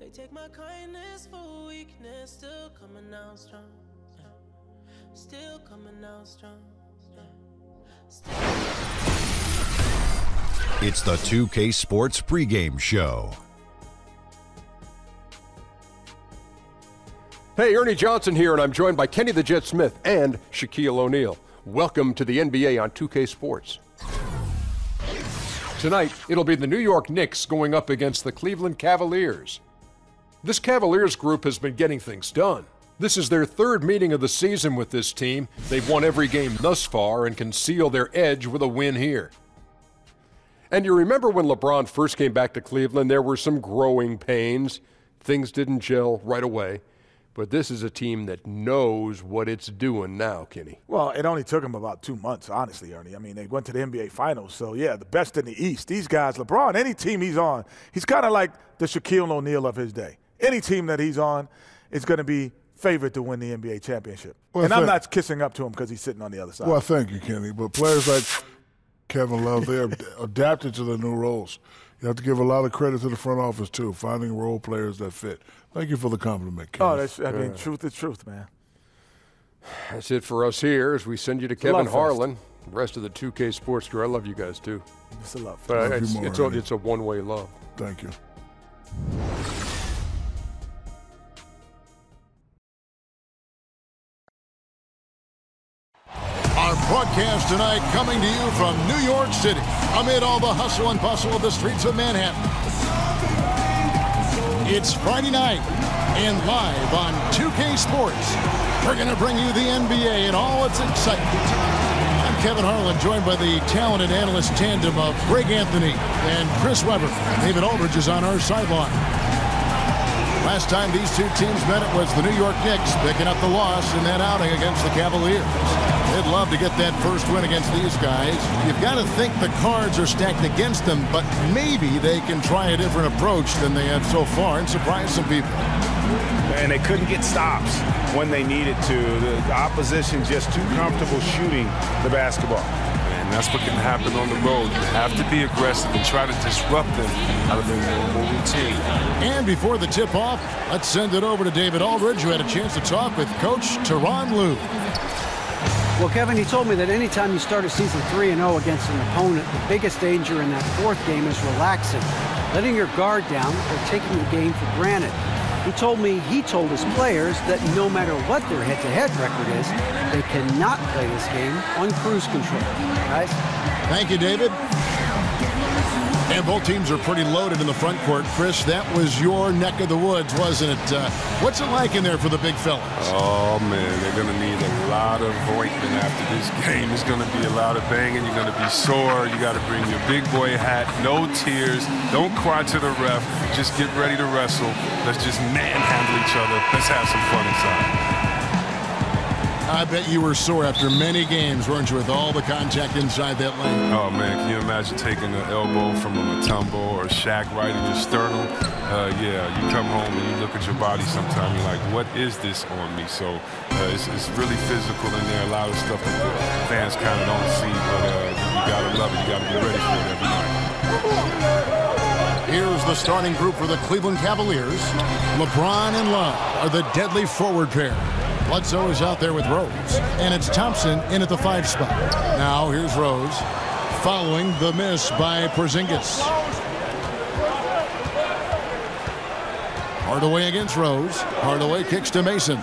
They take my kindness for weakness, still coming out strong. Yeah. Still coming out strong. Yeah. It's the 2K Sports pregame show. Hey, Ernie Johnson here, and I'm joined by Kenny the Jet Smith and Shaquille O'Neal. Welcome to the NBA on 2K Sports. Tonight, it'll be the New York Knicks going up against the Cleveland Cavaliers. This Cavaliers group has been getting things done. This is their third meeting of the season with this team. They've won every game thus far and can seal their edge with a win here. And you remember when LeBron first came back to Cleveland, there were some growing pains. Things didn't gel right away. But this is a team that knows what it's doing now, Kenny. Well, it only took them about 2 months, honestly, Ernie. I mean, they went to the NBA Finals. So, yeah, the best in the East. These guys, LeBron, any team he's on, he's kind of like the Shaquille O'Neal of his day. Any team that he's on is going to be favored to win the NBA championship. Well, and I'm not kissing up to him because he's sitting on the other side. Well, thank you, Kenny. But players like Kevin Love, they're adapted to their new roles. You have to give a lot of credit to the front office, too, finding role players that fit. Thank you for the compliment, Kenny. Oh, truth is truth, man. That's it for us here as we send you to Kevin Harlan. The rest of the 2K Sports crew, I love you guys, too. It's a love. But it's a one-way love. Thank you. Our broadcast tonight coming to you from New York City, amid all the hustle and bustle of the streets of Manhattan. It's Friday night, and live on 2K Sports, we're going to bring you the NBA and all its excitement. I'm Kevin Harlan, joined by the talented analyst tandem of Greg Anthony and Chris Webber. David Aldridge is on our sideline. Last time these two teams met, it was the New York Knicks picking up the loss in that outing against the Cavaliers. They'd love to get that first win against these guys. You've got to think the cards are stacked against them, but maybe they can try a different approach than they have so far and surprise some people. And they couldn't get stops when they needed to. The opposition just too comfortable shooting the basketball. And that's what can happen on the road. You have to be aggressive and try to disrupt them out of their normal routine. And before the tip-off, let's send it over to David Aldridge, who had a chance to talk with Coach Tyronn Lue. Well, Kevin, he told me that anytime you start a season 3-0 against an opponent, the biggest danger in that fourth game is relaxing, letting your guard down or taking the game for granted. He told his players that no matter what their head-to-head record is, they cannot play this game on cruise control. Guys? Thank you, David. And both teams are pretty loaded in the front court. Chris, that was your neck of the woods, wasn't it? What's it like in there for the big fellas? Oh, man, they're going to need a lot of ointment after this game. It's going to be a lot of banging. You're going to be sore. You got to bring your big boy hat. No tears. Don't cry to the ref. Just get ready to wrestle. Let's just manhandle each other. Let's have some fun inside. I bet you were sore after many games, weren't you, with all the contact inside that lane? Oh, man, can you imagine taking an elbow from a Mutombo or a Shaq right in your sternum? Yeah, you come home and you look at your body sometime, you're like, what is this on me? So it's really physical in there, a lot of stuff that the fans kind of don't see, but you got to love it. You got to be ready for it every night. Here's the starting group for the Cleveland Cavaliers. LeBron and Love are the deadly forward pair. Bledsoe is out there with Rose, and it's Thompson in at the 5 spot. Now here's Rose, following the miss by Porzingis. Hardaway against Rose. Hardaway kicks to Mason.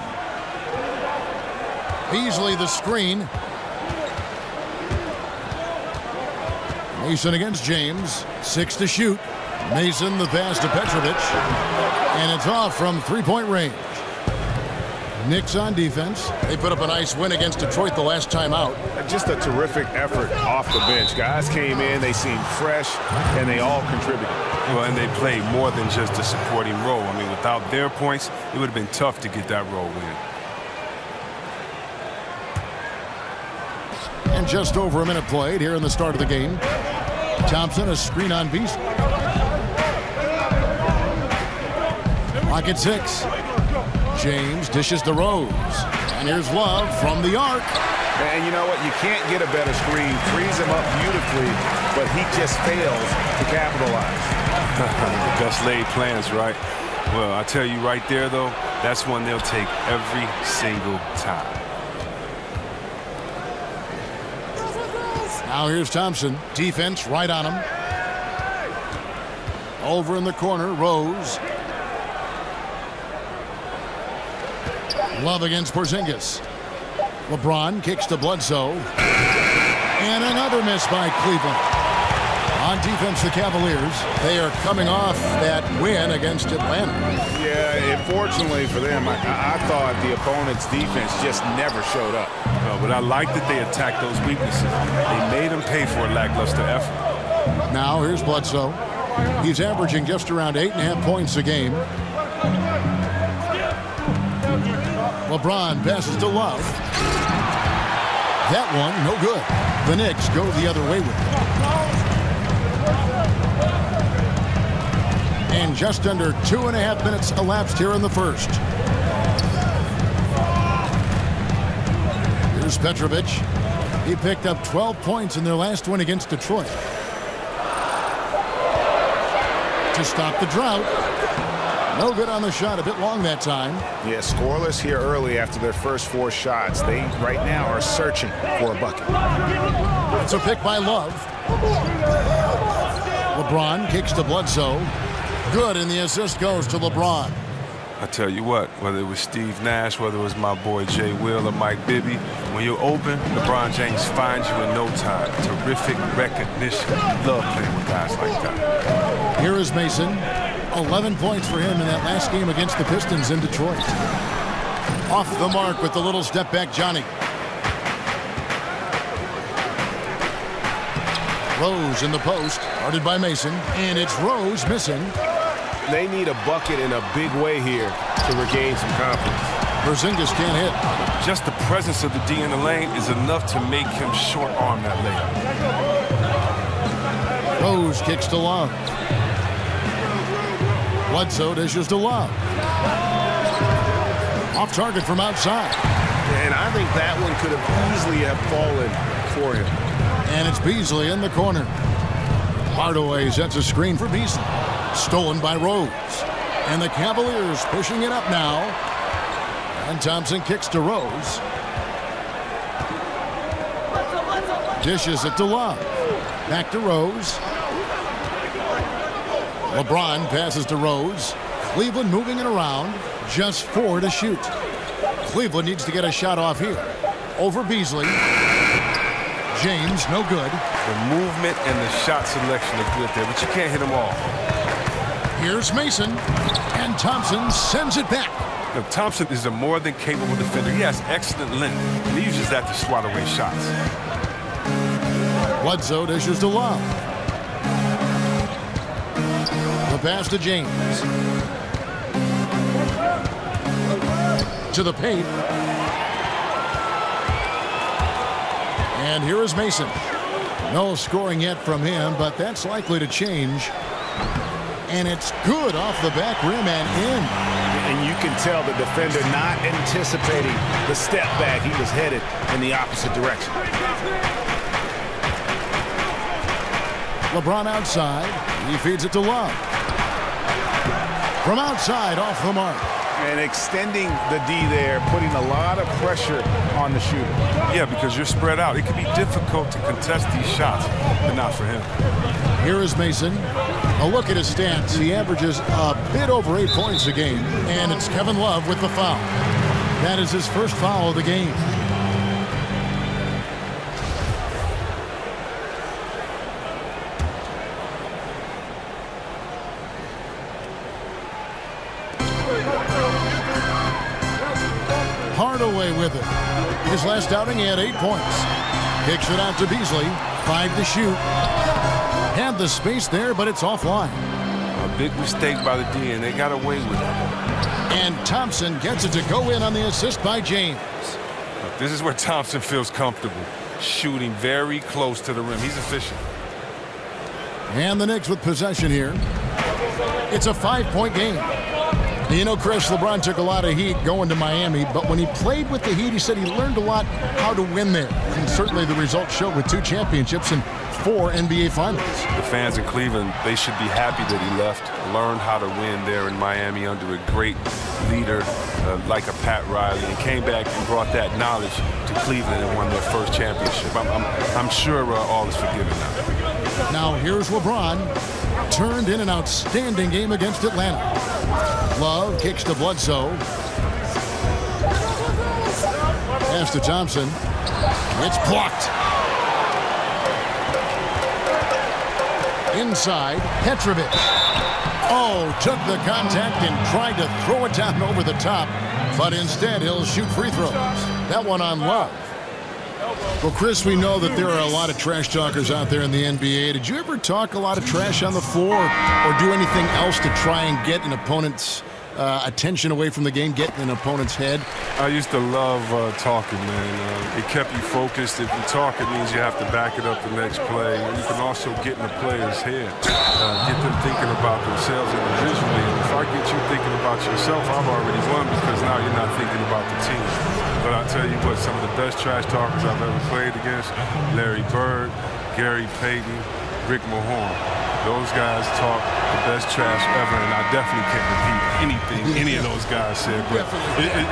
Beasley the screen. Mason against James. 6 to shoot. Mason the pass to Petrovic, and it's off from three-point range. Knicks on defense. They put up a nice win against Detroit the last time out. Just a terrific effort off the bench. Guys came in, they seemed fresh, and they all contributed. Well, and they played more than just a supporting role. I mean, without their points, it would have been tough to get that role win. And just over a minute played here in the start of the game. Thompson, a screen on Beasley. Clock at 6. James dishes to Rose. And here's Love from the arc. And you know what? You can't get a better screen. Frees him up beautifully, but he just fails to capitalize. The best laid plans, right? Well, I tell you right there, though, that's one they'll take every single time. Now here's Thompson. Defense right on him. Over in the corner, Rose. Love against Porzingis. LeBron kicks to Bledsoe. And another miss by Cleveland. On defense, the Cavaliers, they are coming off that win against Atlanta. Yeah, unfortunately for them, I thought the opponent's defense just never showed up. But I like that they attacked those weaknesses. They made them pay for a lackluster effort. Now here's Bledsoe. He's averaging just around 8.5 points a game. LeBron passes to Love. That one, no good. The Knicks go the other way with it. And just under 2.5 minutes elapsed here in the first. Here's Petrovic. He picked up 12 points in their last win against Detroit. To stop the drought. No good on the shot, a bit long that time. Yeah, scoreless here early after their first 4 shots. They right now are searching for a bucket. It's a pick by Love. LeBron kicks to Bledsoe. Good, and the assist goes to LeBron. I tell you what, whether it was Steve Nash, whether it was my boy Jay Will or Mike Bibby, when you're open, LeBron James finds you in no time. Terrific recognition. Love playing with guys like that. Here is Mason. 11 points for him in that last game against the Pistons in Detroit. Off the mark with the little step back, Johnny. Rose in the post, guarded by Mason, and it's Rose missing. They need a bucket in a big way here to regain some confidence. Porzingis can't hit. Just the presence of the D in the lane is enough to make him short arm that layup. Rose kicks to Love. Bledsoe dishes to Love. Off target from outside. And I think that one could have easily fallen for him. And it's Beasley in the corner. Hardaway sets a screen for Beasley. Stolen by Rose. And the Cavaliers pushing it up now. And Thompson kicks to Rose. Dishes it to Love. Back to Rose. LeBron passes to Rose. Cleveland moving it around. Just 4 to shoot. Cleveland needs to get a shot off here. Over Beasley. James, no good. The movement and the shot selection are good there, but you can't hit them all. Here's Mason. And Thompson sends it back. Now, Thompson is a more than capable defender. He has excellent length, and he uses that to swat away shots. Bledsoe dishes to Love. The pass to James. To the paint. And here is Mason. No scoring yet from him, but that's likely to change. And it's good off the back rim and in. And you can tell the defender not anticipating the step back. He was headed in the opposite direction. LeBron outside. He feeds it to Love. From outside, off the mark. And extending the D there, putting a lot of pressure on the shooter. Yeah, because you're spread out. It can be difficult to contest these shots, but not for him. Here is Mason. A look at his stats. He averages a bit over 8 points a game. And it's Kevin Love with the foul. That is his first foul of the game. Hardaway with it. His last outing, he had 8 points. Kicks it out to Beasley. 5 to shoot. Had the space there, but it's offline. A big mistake by the D, and they got away with it. And Thompson gets it to go in on the assist by James. Look, this is where Thompson feels comfortable, shooting very close to the rim. He's efficient. And the Knicks with possession here. It's a 5-point game. You know, Chris, LeBron took a lot of heat going to Miami, but when he played with the Heat, he said he learned a lot how to win there. And certainly the results showed with 2 championships and 4 NBA Finals. The fans in Cleveland, they should be happy that he left, learned how to win there in Miami under a great leader like a Pat Riley, and came back and brought that knowledge to Cleveland and won their first championship. I'm sure all is forgiven now. Now here's LeBron, turned in an outstanding game against Atlanta. Love kicks to Bledsoe. Pass to Thompson. It's blocked. Inside, Petrovic. Oh, took the contact and tried to throw it down over the top, but instead he'll shoot free throws. That one on Love. Well, Chris, we know that there are a lot of trash talkers out there in the NBA. Did you ever talk a lot of trash on the floor or do anything else to try and get an opponent's attention away from the game, get in an opponent's head? I used to love talking, man. It kept you focused. If you talk, it means you have to back it up the next play. You can also get in the player's head, get them thinking about themselves individually. And if I get you thinking about yourself, I've already won because now you're not thinking about the team. But I'll tell you what, some of the best trash talkers I've ever played against, Larry Bird, Gary Payton, Rick Mahorn. Those guys talk the best trash ever, and I definitely can't repeat anything any of those guys said. But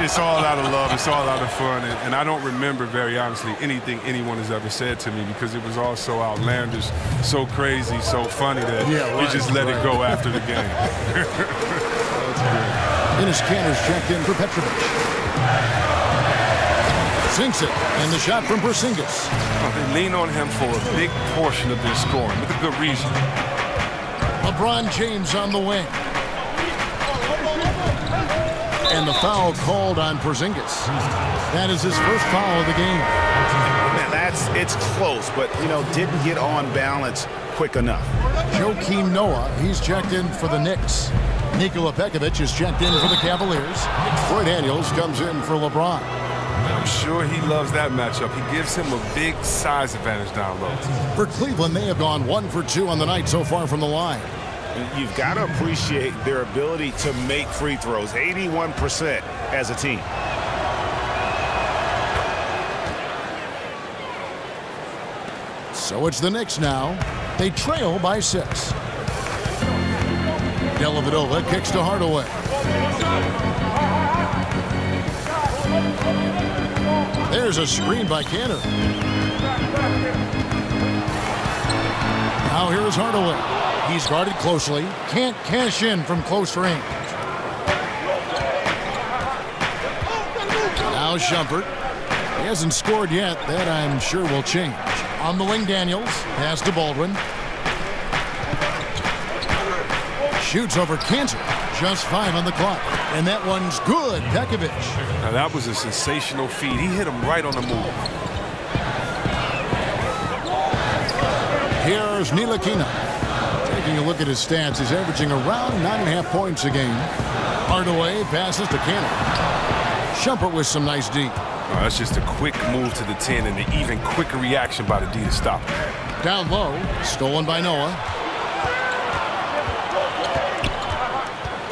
it's all out of love. It's all out of fun. And I don't remember, very honestly, anything anyone has ever said to me because it was all so outlandish, so crazy, so funny that you just let it go after the game. That's good. Dennis Cantor's checked in for Petrovic. Sinks it, and the shot from Porzingis. They lean on him for a big portion of their scoring with a good reason. LeBron James on the wing. And the foul called on Porzingis. That is his first foul of the game. Man, it's close, but, didn't get on balance quick enough. Joakim Noah, he's checked in for the Knicks. Nikola Pekovic is checked in for the Cavaliers. Troy Daniels comes in for LeBron. I'm sure he loves that matchup. He gives him a big size advantage down low. For Cleveland, they have gone 1 for 2 on the night so far from the line. You've got to appreciate their ability to make free throws, 81% as a team. So it's the Knicks now. They trail by 6. Dellavedova kicks to Hardaway. There's a screen by Cantor. Now here is Hardaway. He's guarded closely. Can't cash in from close range. Now Shumpert. He hasn't scored yet. That I'm sure will change. On the wing, Daniels. Pass to Baldwin. Shoots over Cantor. Just 5 on the clock. And that one's good. Pekovic. Now that was a sensational feed. He hit him right on the move. Here's Ntilikina. Taking a look at his stats, he's averaging around 9.5 points a game. Hardaway passes to Cantor. Shumpert with some nice D. Oh, that's just a quick move to the 10 and an even quicker reaction by the D to stop him. Down low, stolen by Noah.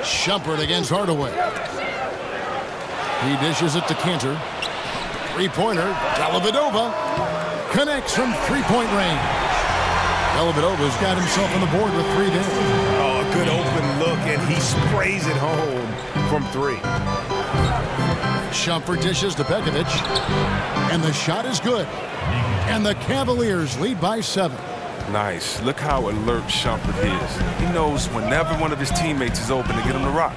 Shumpert against Hardaway. He dishes it to Cantor. Three-pointer, Dellavedova connects from three-point range. Dellavedova's got himself on the board with 3 down. Oh, a good open look, and he sprays it home from 3. Shumpert dishes to Pekovic, and the shot is good. And the Cavaliers lead by 7. Nice. Look how alert Shumpert is. He knows whenever one of his teammates is open to get him to rock.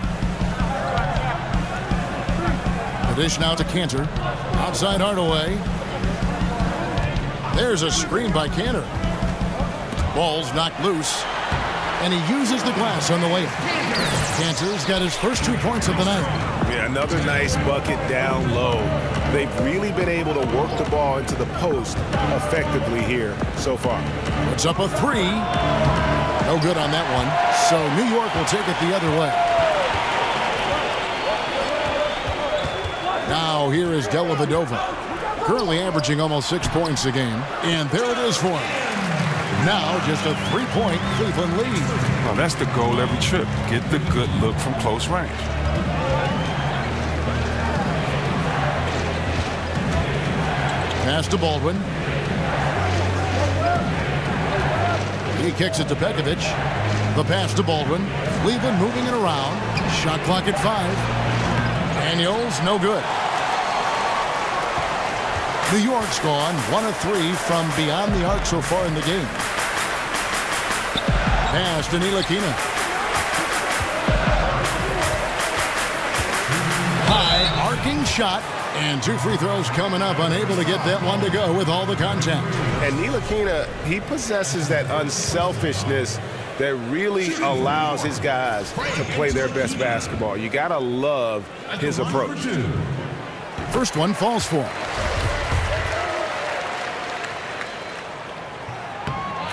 The dish now to Cantor. Outside Hardaway. There's a screen by Cantor. Ball's knocked loose. And he uses the glass on the way. Cantor's got his first 2 points of the night. Yeah, another nice bucket down low. They've really been able to work the ball into the post effectively here so far. Puts up a 3. No good on that one. So New York will take it the other way. Now here is Dellavedova. Currently averaging almost 6 points a game. And there it is for him. Now just a 3-point Cleveland lead. Well, that's the goal every trip. Get the good look from close range. Pass to Baldwin. He kicks it to Pekovic. The pass to Baldwin. Cleveland moving it around. Shot clock at 5. Daniels, no good. New York's gone 1 of 3 from beyond the arc so far in the game. Pass to Ntilikina. High arcing shot. And 2 free throws coming up, unable to get that one to go with all the contact. And Ntilikina, he possesses that unselfishness that really allows his guys to play their best basketball. You got to love his approach. First one falls for him.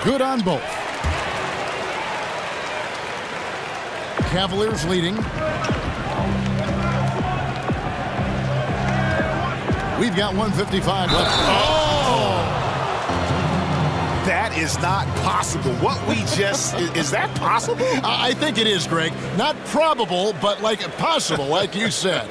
Good on both. Cavaliers leading. We've got 1:55 left. Oh! That is not possible. What we just, is that possible? I think it is, Greg. Not probable, but like possible, like you said.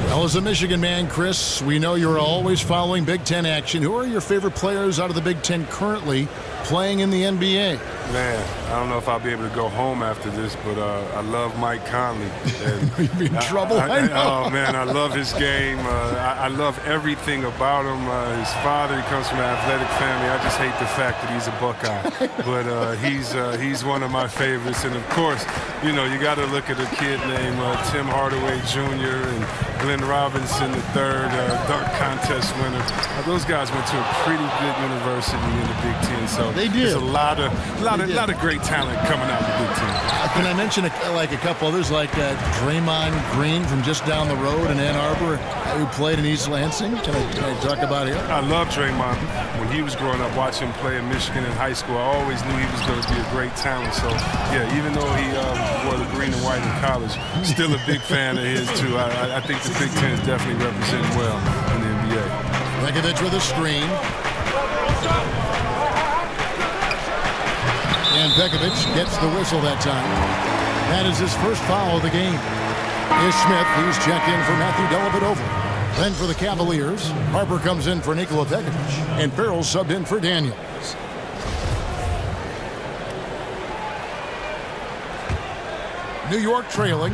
Well, as a Michigan man, Chris, we know you're always following Big Ten action. Who are your favorite players out of the Big Ten currently playing in the NBA? Man, I don't know if I'll be able to go home after this, but I love Mike Conley. You'd be in trouble. I know. Oh, man, I love his game. I love everything about him. His father, he comes from an athletic family. I just hate the fact that he's a Buckeye. But he's one of my favorites. And, of course, you know, you got to look at a kid named Tim Hardaway Jr. and Glenn Robinson III, dunk contest winner. Those guys went to a pretty good university in the Big Ten. So they did. There's a lot of great talent coming out of the Big Ten. Can I mention a couple others like Draymond Green from just down the road in Ann Arbor who played in East Lansing? Can I talk about him? I love Draymond. When he was growing up, watching him play in Michigan in high school, I always knew he was going to be a great talent. So, yeah, even though he wore the green and white in college, still a big fan of his, too. I think the Big Ten is definitely represented well in the NBA. Pekovic with a screen. And Pekovic gets the whistle that time. That is his first foul of the game. Here's Smith. He's checked in for Matthew Dellavedova. Then for the Cavaliers, Harper comes in for Nikola Pekovic. And Farrell subbed in for Daniels. New York trailing.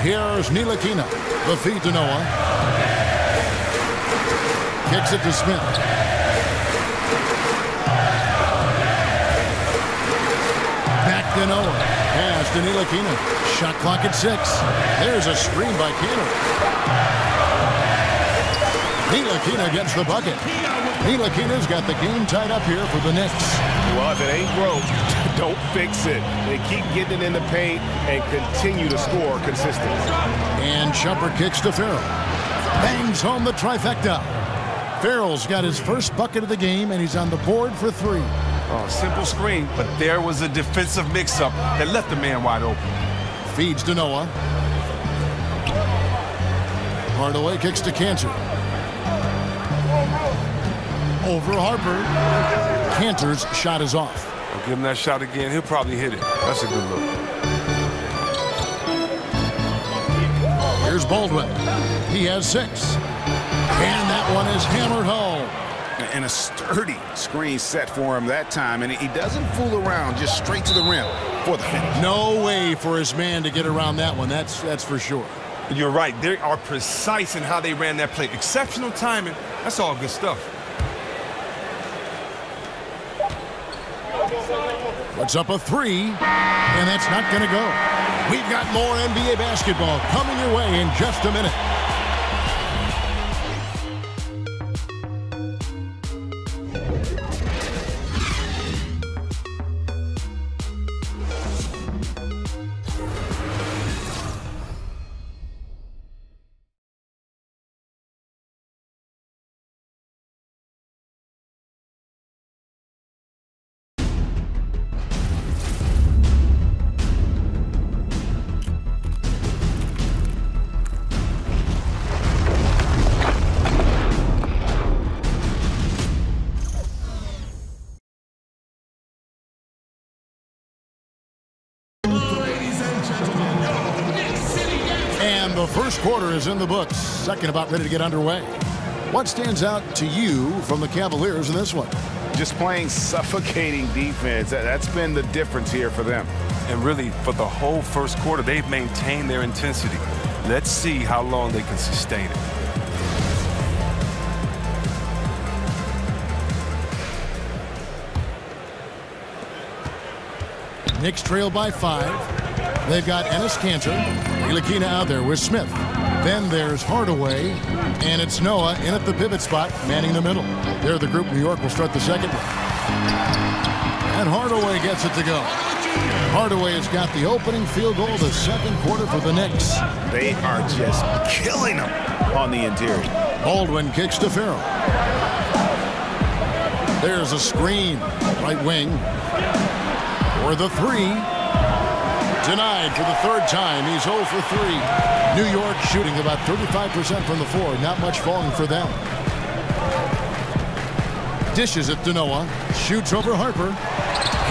Here's Ntilikina. The feed to Noah. Kicks it to Smith. Back to Noah. Pass to Ntilikina. Shot clock at 6. There's a screen by Cantor. Ntilikina gets the bucket. Ntilikina's got the game tied up here for the Knicks. Well, if it ain't broke, don't fix it. They keep getting it in the paint and continue to score consistently. And Shumpert kicks to Farrell. Bangs home the trifecta. Farrell's got his first bucket of the game, and he's on the board for 3. Oh, simple screen, but there was a defensive mix-up that left the man wide open. Feeds to Noah. Hardaway kicks to Cantor. Over Harper. Cantor's shot is off. I'll give him that shot again. He'll probably hit it. That's a good look. Here's Baldwin. He has 6. And that one is hammered home. And a sturdy screen set for him that time. And he doesn't fool around, just straight to the rim for the finish. No way for his man to get around that one. That's for sure. You're right. They are precise in how they ran that play. Exceptional timing. That's all good stuff. Puts up a 3, and that's not going to go. We've got more NBA basketball coming your way in just a minute. The first quarter is in the books. Second about ready to get underway. What stands out to you from the Cavaliers in this one? Just playing suffocating defense. That's been the difference here for them. And really, for the whole first quarter, they've maintained their intensity. Let's see how long they can sustain it. Knicks trail by 5. They've got Enes Kanter, Ntilikina out there with Smith. Then there's Hardaway, and it's Noah in at the pivot spot, manning the middle. They're the group New York will start the second one. And Hardaway gets it to go. Hardaway has got the opening field goal of the second quarter for the Knicks. They are just killing them on the interior. Baldwin kicks to Farrell. There's a screen, right wing. For the 3. Denied for the third time. He's 0 for 3. New York shooting about 35% from the floor. Not much falling for them. Dishes it to Noah. Shoots over Harper.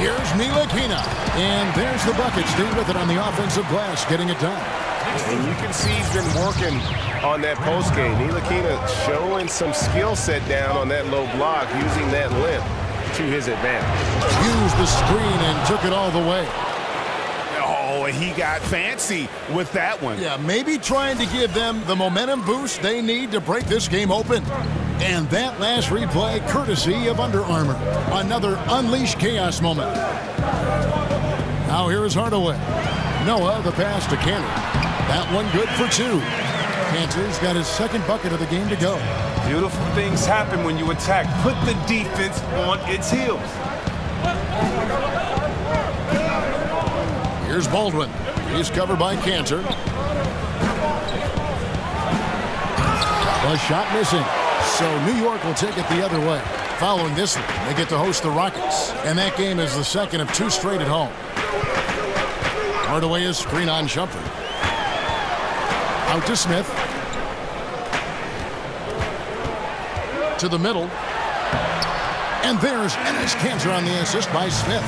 Here's Ntilikina. And there's the bucket. Stay with it on the offensive glass, getting it done. And you can see he's been working on that post game. Ntilikina showing some skill set down on that low block, using that length to his advantage. Used the screen and took it all the way. Oh, he got fancy with that one. Yeah, maybe trying to give them the momentum boost they need to break this game open. And that last replay, courtesy of Under Armour. Another unleashed chaos moment. Now here is Hardaway. Noah, the pass to Kanter. That one good for 2. Kanter's got his second bucket of the game to go. Beautiful things happen when you attack. Put the defense on its heels. Here's Baldwin. He's covered by Kanter. The shot missing. So New York will take it the other way. Following this one, they get to host the Rockets. And that game is the second of 2 straight at home. Hardaway is screen on Shumpert. Out to Smith. To the middle. And there's Enes Kanter on the assist by Smith.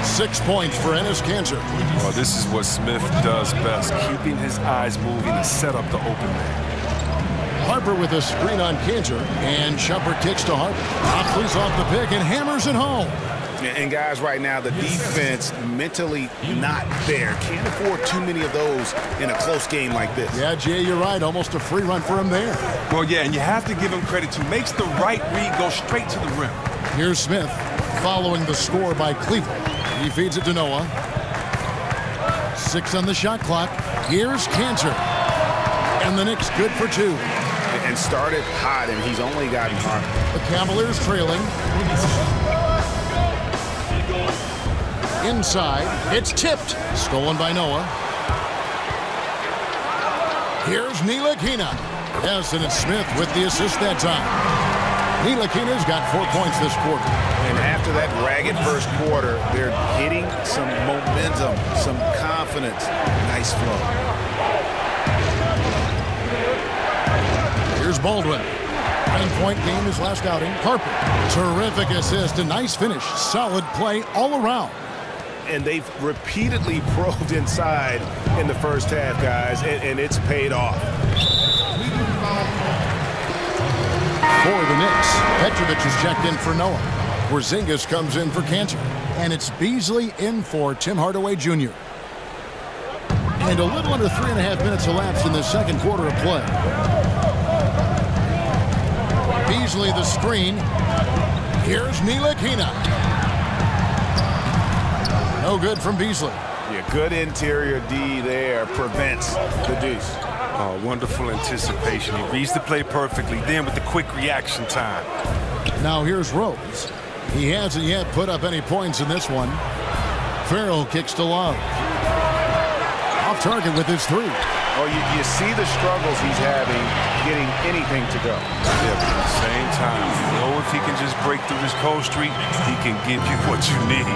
6 points for Enes Kanter. Well, this is what Smith does best, keeping his eyes moving to set up the open man. Harper with a screen on Kanter, and Shumpert kicks to Harper. Oxley's off the pick and hammers it home. And guys, right now, the defense mentally not there. Can't afford too many of those in a close game like this. Yeah, Jay, you're right. Almost a free run for him there. Well, yeah, and you have to give him credit too. Makes the right read go straight to the rim. Here's Smith following the score by Cleveland. He feeds it to Noah. 6 on the shot clock. Here's Kanter. And the Knicks good for 2. And started hot, and he's only gotten hot. The Cavaliers trailing. Inside. It's tipped. Stolen by Noah. Here's Ntilikina. Yes, and it's Smith with the assist that time. Ntilikina's got 4 points this quarter. And after that ragged first quarter, they're hitting some momentum, some confidence. Nice flow. Here's Baldwin. 9-point game his last outing. Harper. Terrific assist. A nice finish. Solid play all around. And they've repeatedly probed inside in the first half, guys, and it's paid off. For the Knicks, Petrovic is checked in for Noah. Porzingis comes in for Kanter. And it's Beasley in for Tim Hardaway Jr. And a little under 3.5 minutes elapsed in the second quarter of play. Beasley the screen. Here's Ntilikina. No good from Beasley. Yeah, good interior D there. Prevents the deuce. Oh, wonderful anticipation. He reads the play perfectly, then with the quick reaction time. Now here's Rose. He hasn't yet put up any points in this one. Farrell kicks to Love. Off target with his 3. Oh, you see the struggles he's having getting anything to go. Yeah, but at the same time, you know if he can just break through this cold streak, he can give you what you need.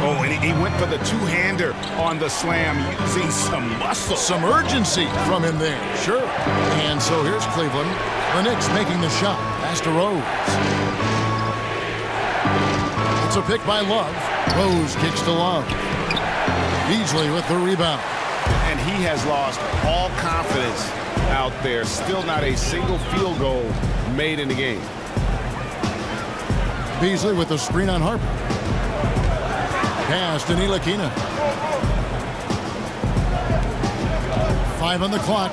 Oh, and he went for the two-hander on the slam, using some muscle. Some urgency from him there, sure. And so here's Cleveland. The Knicks making the shot. Pass to Rose. It's a pick by Love. Rose kicks to Love. Beasley with the rebound. and he has lost all confidence out there. Still not a single field goal made in the game. Beasley with the screen on Harper. Pass to Ntilikina. 5 on the clock.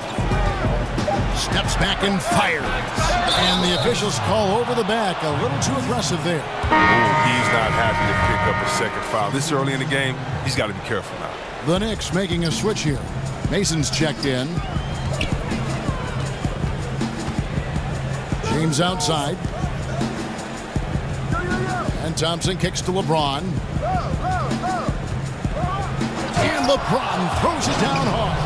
Steps back and fires. And the officials call over the back. A little too aggressive there. He's not happy to pick up a second foul. This early in the game, he's got to be careful now. The Knicks making a switch here. Mason's checked in. James outside. And Thompson kicks to LeBron. And LeBron throws it down hard.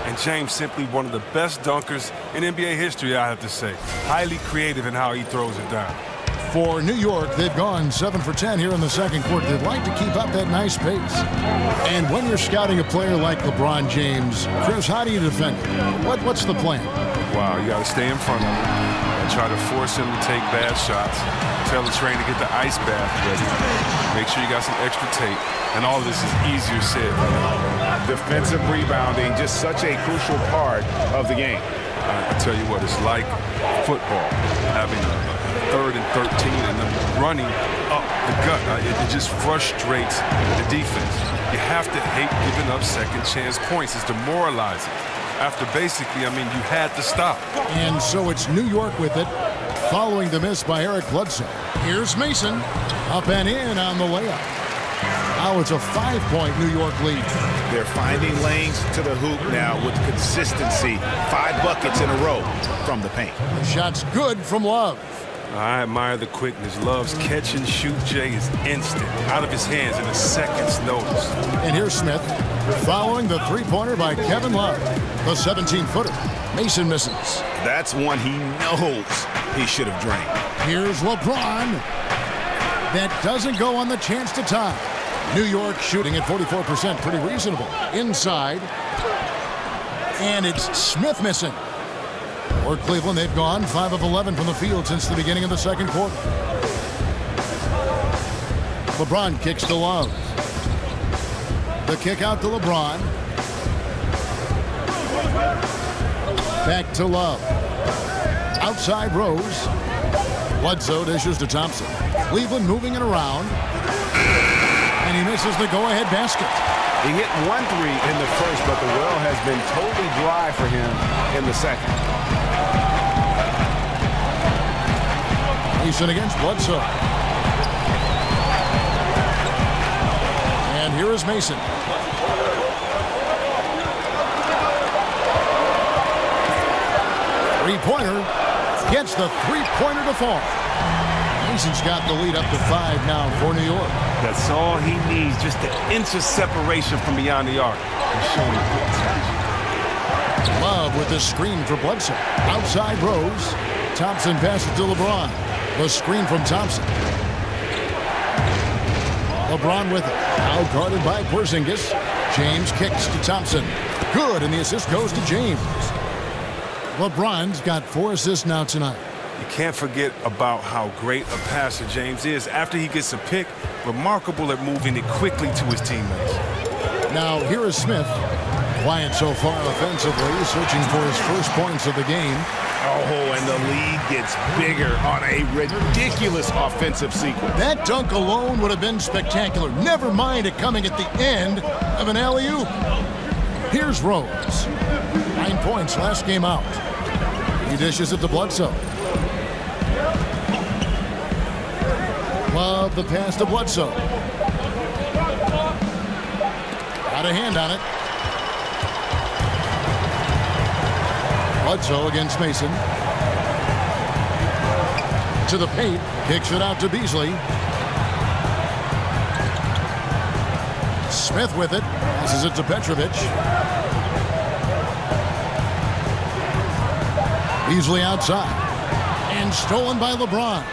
And James simply one of the best dunkers in NBA history, I have to say. Highly creative in how he throws it down. For New York, they've gone 7 for 10 here in the second quarter. They'd like to keep up that nice pace. And when you're scouting a player like LeBron James, Chris, how do you defend him? What's the plan? Wow, you got to stay in front of him and try to force him to take bad shots. Tell the trainer to get the ice bath ready. Make sure you got some extra tape. And all of this is easier said than done. Defensive rebounding, just such a crucial part of the game. I tell you what, it's like football, having a 3rd and 13 and then running up the gut. It just frustrates the defense. You have to hate giving up second chance points. It's demoralizing. After basically, you had to stop. And so it's New York with it, following the miss by Eric Bledsoe. Here's Mason, up and in on the layup. Now it's a 5-point New York lead. They're finding lanes to the hoop now with consistency. 5 buckets in a row from the paint. The shot's good from Love. I admire the quickness. Love's catch-and-shoot Jay is instant, out of his hands in a second's notice. And here's Smith, following the three-pointer by Kevin Love. The 17-footer. Mason misses. That's one he knows he should have drained. Here's LeBron. That doesn't go on the chance to tie. New York shooting at 44%, pretty reasonable. Inside. And it's Smith missing. For Cleveland, they've gone 5 of 11 from the field since the beginning of the second quarter. LeBron kicks to Love. The kick out to LeBron. Back to Love. Outside Rose. Bledsoe dishes to Thompson. Cleveland moving it around. And he misses the go-ahead basket. He hit 1 3 in the first, but the well has been totally dry for him in the second. Mason against Bledsoe. And here is Mason. Three-pointer. Gets the three-pointer to fall. Mason's got the lead up to 5 now for New York. That's all he needs, just an inch of separation from beyond the arc. Love with the screen for Bledsoe. Outside Rose. Thompson passes to LeBron. The screen from Thompson. LeBron with it. Now guarded by Porzingis. James kicks to Thompson. Good, and the assist goes to James. LeBron's got 4 assists now tonight. You can't forget about how great a passer James is. After he gets a pick, remarkable at moving it quickly to his teammates. Now here is Smith. Quiet so far offensively, searching for his first points of the game. Oh, and the lead gets bigger on a ridiculous offensive sequence. That dunk alone would have been spectacular. Never mind it coming at the end of an alley-oop. Here's Rose. 9 points last game out. He dishes it to Bledsoe. Love the pass to Bledsoe. Got a hand on it. Bledsoe against Mason. To the paint. Kicks it out to Beasley. Smith with it. Passes it to Petrovic. Beasley outside. And stolen by LeBron.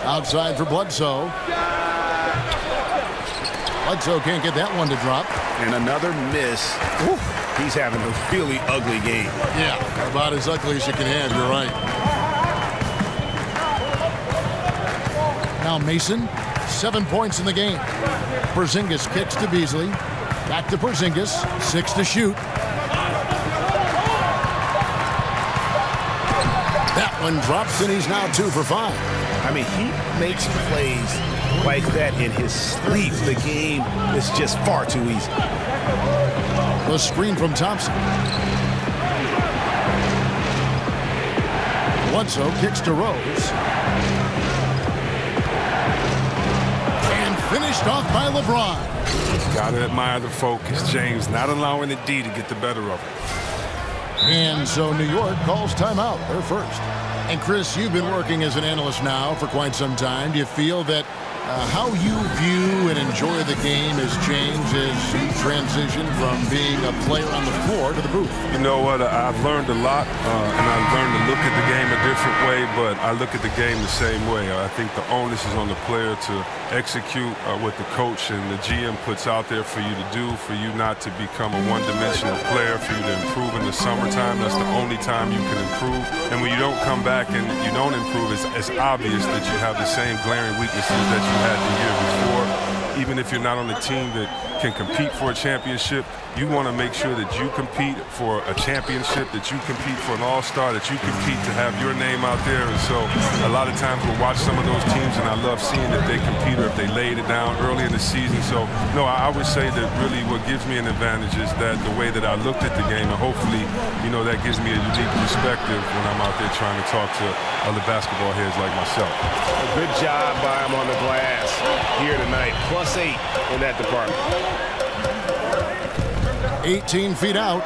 Outside for Bledsoe. Bledsoe can't get that one to drop. And another miss. Ooh, he's having a really ugly game. Yeah, about as ugly as you can have, you're right. Now Mason 7 points in the game. Porzingis kicks to Beasley. Back to Porzingis. 6 to shoot. That one drops, and he's now 2 for 5. I mean, he makes plays like that in his sleep. The game is just far too easy. The screen from Thompson. Bledsoe kicks to Rose. And finished off by LeBron. Gotta admire the focus. James not allowing the D to get the better of him. And so New York calls timeout. They're first. And Chris, you've been working as an analyst now for quite some time. Do you feel that how you view and enjoy the game has changed as you transition from being a player on the floor to the booth? You know what? I've learned a lot, and I've learned to look at the game a different way, but I look at the game the same way. I think the onus is on the player to execute what the coach and the GM puts out there for you to do, for you not to become a one-dimensional player, for you to improve in the summertime. That's the only time you can improve. And when you don't come back and you don't improve, it's obvious that you have the same glaring weaknesses that you had the year before. Even if you're not on a team that can compete for a championship, you want to make sure that you compete for a championship, that you compete for an all-star, that you compete to have your name out there. And so a lot of times we'll watch some of those teams, and I love seeing if they compete or if they laid it down early in the season. So, no, I would say that really what gives me an advantage is that the way that I looked at the game, and hopefully, you know, that gives me a unique perspective when I'm out there trying to talk to other basketball heads like myself. A good job by him on the glass here tonight. +8 in that department. 18 feet out.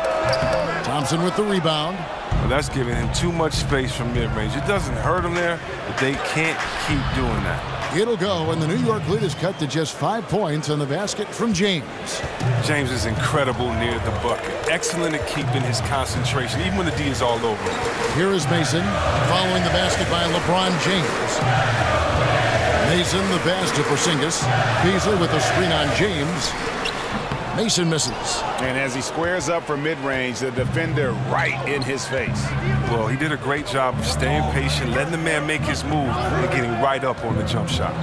Thompson with the rebound. Well, that's giving him too much space from mid-range. It doesn't hurt him there, but they can't keep doing that. It'll go, and the New York lead is cut to just 5 points on the basket from James. James is incredible near the bucket. Excellent at keeping his concentration, even when the D is all over him. Here is Mason, following the basket by LeBron James. Mason, the pass to Porzingis. Beasley with the screen on James. Mason misses. And as he squares up for mid-range, the defender right in his face. Well, he did a great job of staying patient, letting the man make his move, and getting right up on the jump shot.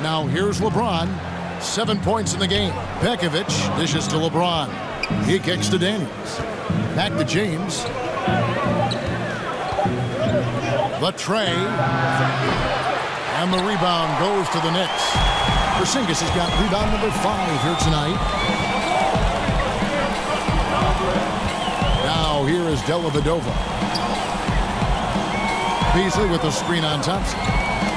Now here's LeBron. 7 points in the game. Pekovic dishes to LeBron. He kicks to Daniels. Back to James. The tray. And the rebound goes to the Knicks. Porzingis has got rebound number 5 here tonight. Now here is Dellavedova. Beasley with the screen on Thompson.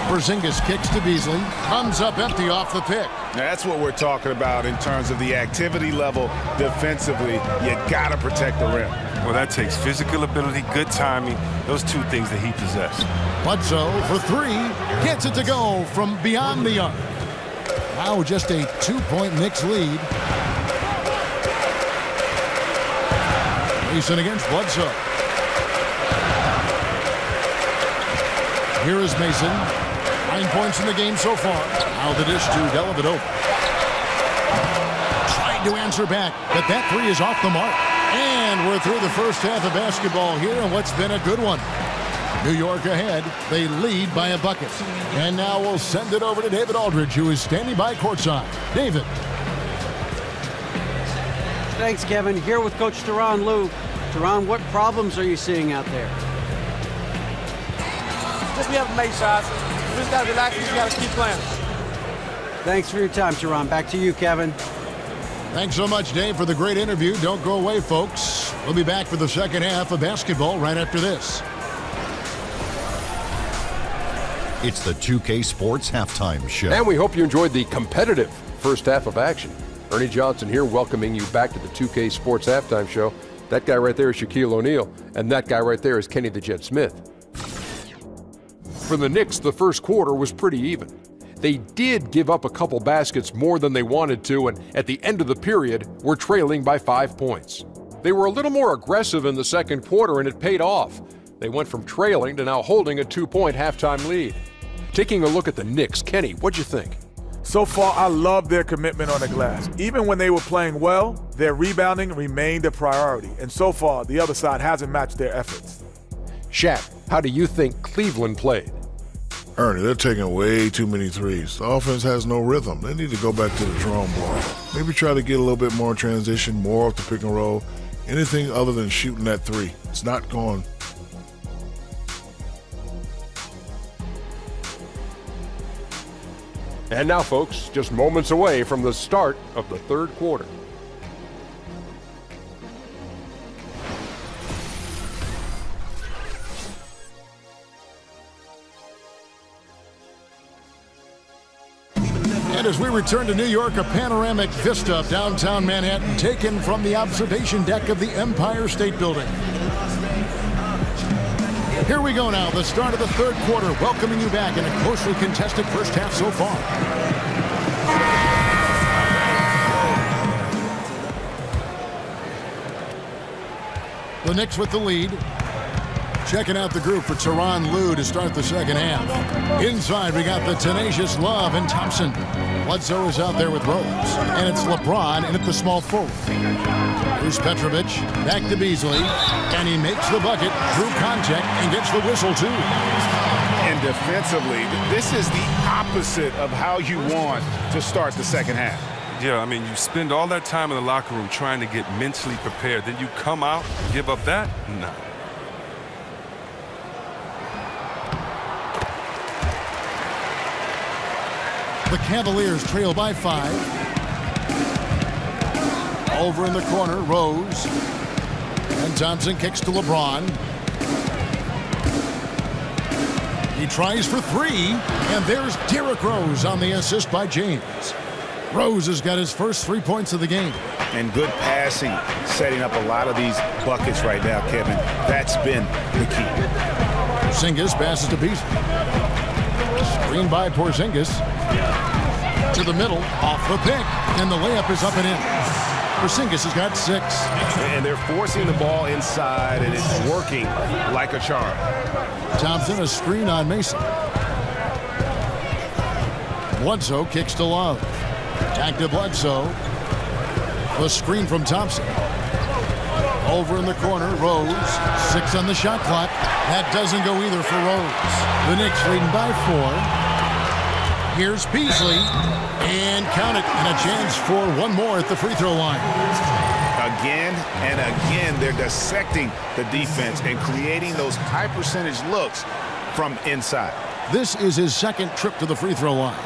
Porzingis kicks to Beasley. Comes up empty off the pick. That's what we're talking about in terms of the activity level defensively. You got to protect the rim. Well, that takes physical ability, good timing, those two things that he possessed. Bledsoe for 3. Gets it to go from beyond the arc. Now just a 2-point Knicks lead. Mason against Bledsoe. Here is Mason. 9 points in the game so far. Now the dish to Dellavedova. Tried to answer back, but that 3 is off the mark. And we're through the first half of basketball here, and what's been a good one. New York ahead. They lead by a bucket. And now we'll send it over to David Aldridge, who is standing by courtside. David. Thanks, Kevin. Here with Coach Teron Lue. Teron, what problems are you seeing out there? Just we haven't made shots. We just got to relax. We just got to keep playing. Thanks for your time, Teron. Back to you, Kevin. Thanks so much, Dave, for the great interview. Don't go away, folks. We'll be back for the second half of basketball right after this. It's the 2K Sports Halftime Show. And we hope you enjoyed the competitive first half of action. Ernie Johnson here welcoming you back to the 2K Sports Halftime Show. That guy right there is Shaquille O'Neal, and that guy right there is Kenny the Jet Smith. For the Knicks, the first quarter was pretty even. They did give up a couple baskets more than they wanted to, and at the end of the period, were trailing by 5 points. They were a little more aggressive in the second quarter, and it paid off. They went from trailing to now holding a 2-point halftime lead. Taking a look at the Knicks, Kenny, what'd you think? So far, I love their commitment on the glass. Even when they were playing well, their rebounding remained a priority. And so far, the other side hasn't matched their efforts. Shaq, how do you think Cleveland played? Ernie, they're taking way too many threes. The offense has no rhythm. They need to go back to the drawing board. Maybe try to get a little bit more transition, more off the pick and roll. Anything other than shooting that three. It's not going. And now, folks, just moments away from the start of the third quarter. And as we return to New York, a panoramic vista of downtown Manhattan taken from the observation deck of the Empire State Building. Here we go now, the start of the third quarter, welcoming you back in a closely contested first half so far. The Knicks with the lead. Checking out the group for Tyronn Lue to start the second half. Inside, we got the tenacious Love and Thompson. Bledsoe is out there with Rose. And it's LeBron in at the small forward. Here's Petrovic, back to Beasley. And he makes the bucket through contact and gets the whistle, too. And defensively, this is the opposite of how you want to start the second half. Yeah, I mean, you spend all that time in the locker room trying to get mentally prepared. Then you come out and give up that? No. The Cavaliers trail by 5. Over in the corner, Rose. And Thompson kicks to LeBron. He tries for 3. And there's Derrick Rose on the assist by James. Rose has got his first 3 points of the game. And good passing, setting up a lot of these buckets right now, Kevin. That's been the key. Porzingis passes to Beasley. Screen by Porzingis. To the middle, off the pick, and the layup is up and in. Porzingis has got 6. And they're forcing the ball inside, and it's working like a charm. Thompson, a screen on Mason. Bledsoe kicks to Love. Back to Bledsoe. The screen from Thompson. Over in the corner, Rose. 6 on the shot clock. That doesn't go either for Rose. The Knicks leading by 4. Here's Beasley. And count it. And a chance for one more at the free throw line. Again and again, they're dissecting the defense and creating those high percentage looks from inside. This is his second trip to the free throw line.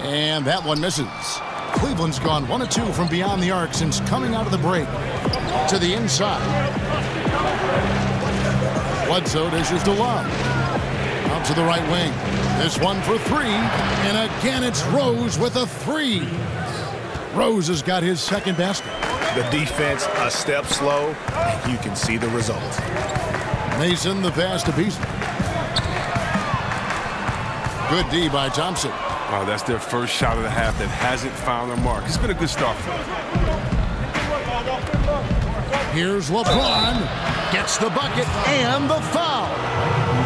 And that one misses. Cleveland's gone 1 of 2 from beyond the arc since coming out of the break. To the inside. Bledsoe dishes to Love. Out to the right wing. This one for 3. And again, it's Rose with a 3. Rose has got his second basket. The defense a step slow. You can see the results. Mason, the pass to Beasley. Good D by Thompson. Oh, that's their first shot of the half that hasn't found their mark. It's been a good start for them. Here's LeBron. Gets the bucket and the foul.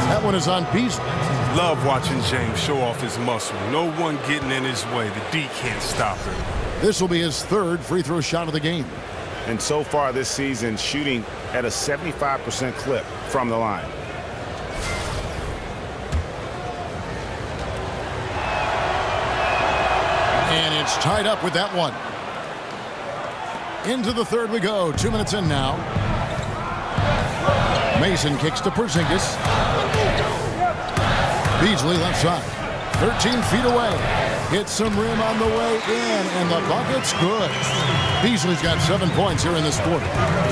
That one is on Beasley. Love watching James show off his muscle. No one getting in his way. The D can't stop him. This will be his third free throw shot of the game. And so far this season, shooting at a 75% clip from the line. And it's tied up with that one. Into the third we go. 2 minutes in now. Mason kicks to Porzingis. Beasley left side. 13 feet away. Hits some rim on the way in, and the bucket's good. Beasley's got 7 points here in this quarter.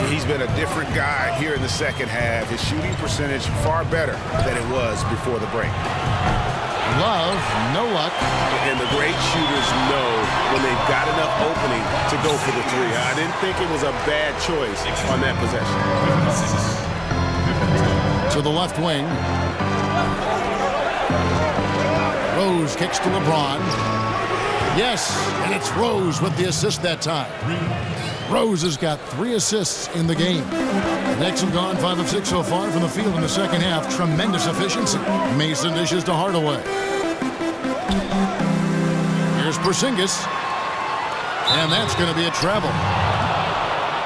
He's been a different guy here in the second half. His shooting percentage far better than it was before the break. Love, no luck. And the great shooters know when they've got enough opening to go for the 3. I didn't think it was a bad choice on that possession. To the left wing. Rose kicks to LeBron. Yes, and it's Rose with the assist that time. Rose has got 3 assists in the game. Knicks have gone 5 of 6 so far from the field in the second half. Tremendous efficiency. Mason dishes to Hardaway. Here's Porzingis. And that's going to be a travel.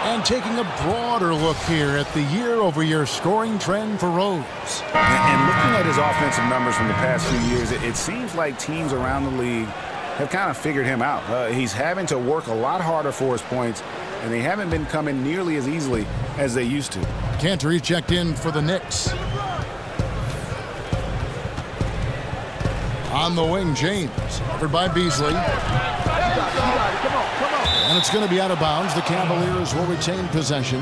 And And taking a broader look here at the year-over-year scoring trend for Rose. And looking at his offensive numbers from the past few years, it seems like teams around the league have kind of figured him out. He's having to work a lot harder for his points, and they haven't been coming nearly as easily as they used to. Cantor, he's checked in for the Knicks. On the wing, James, covered by Beasley. And it's going to be out of bounds. The Cavaliers will retain possession.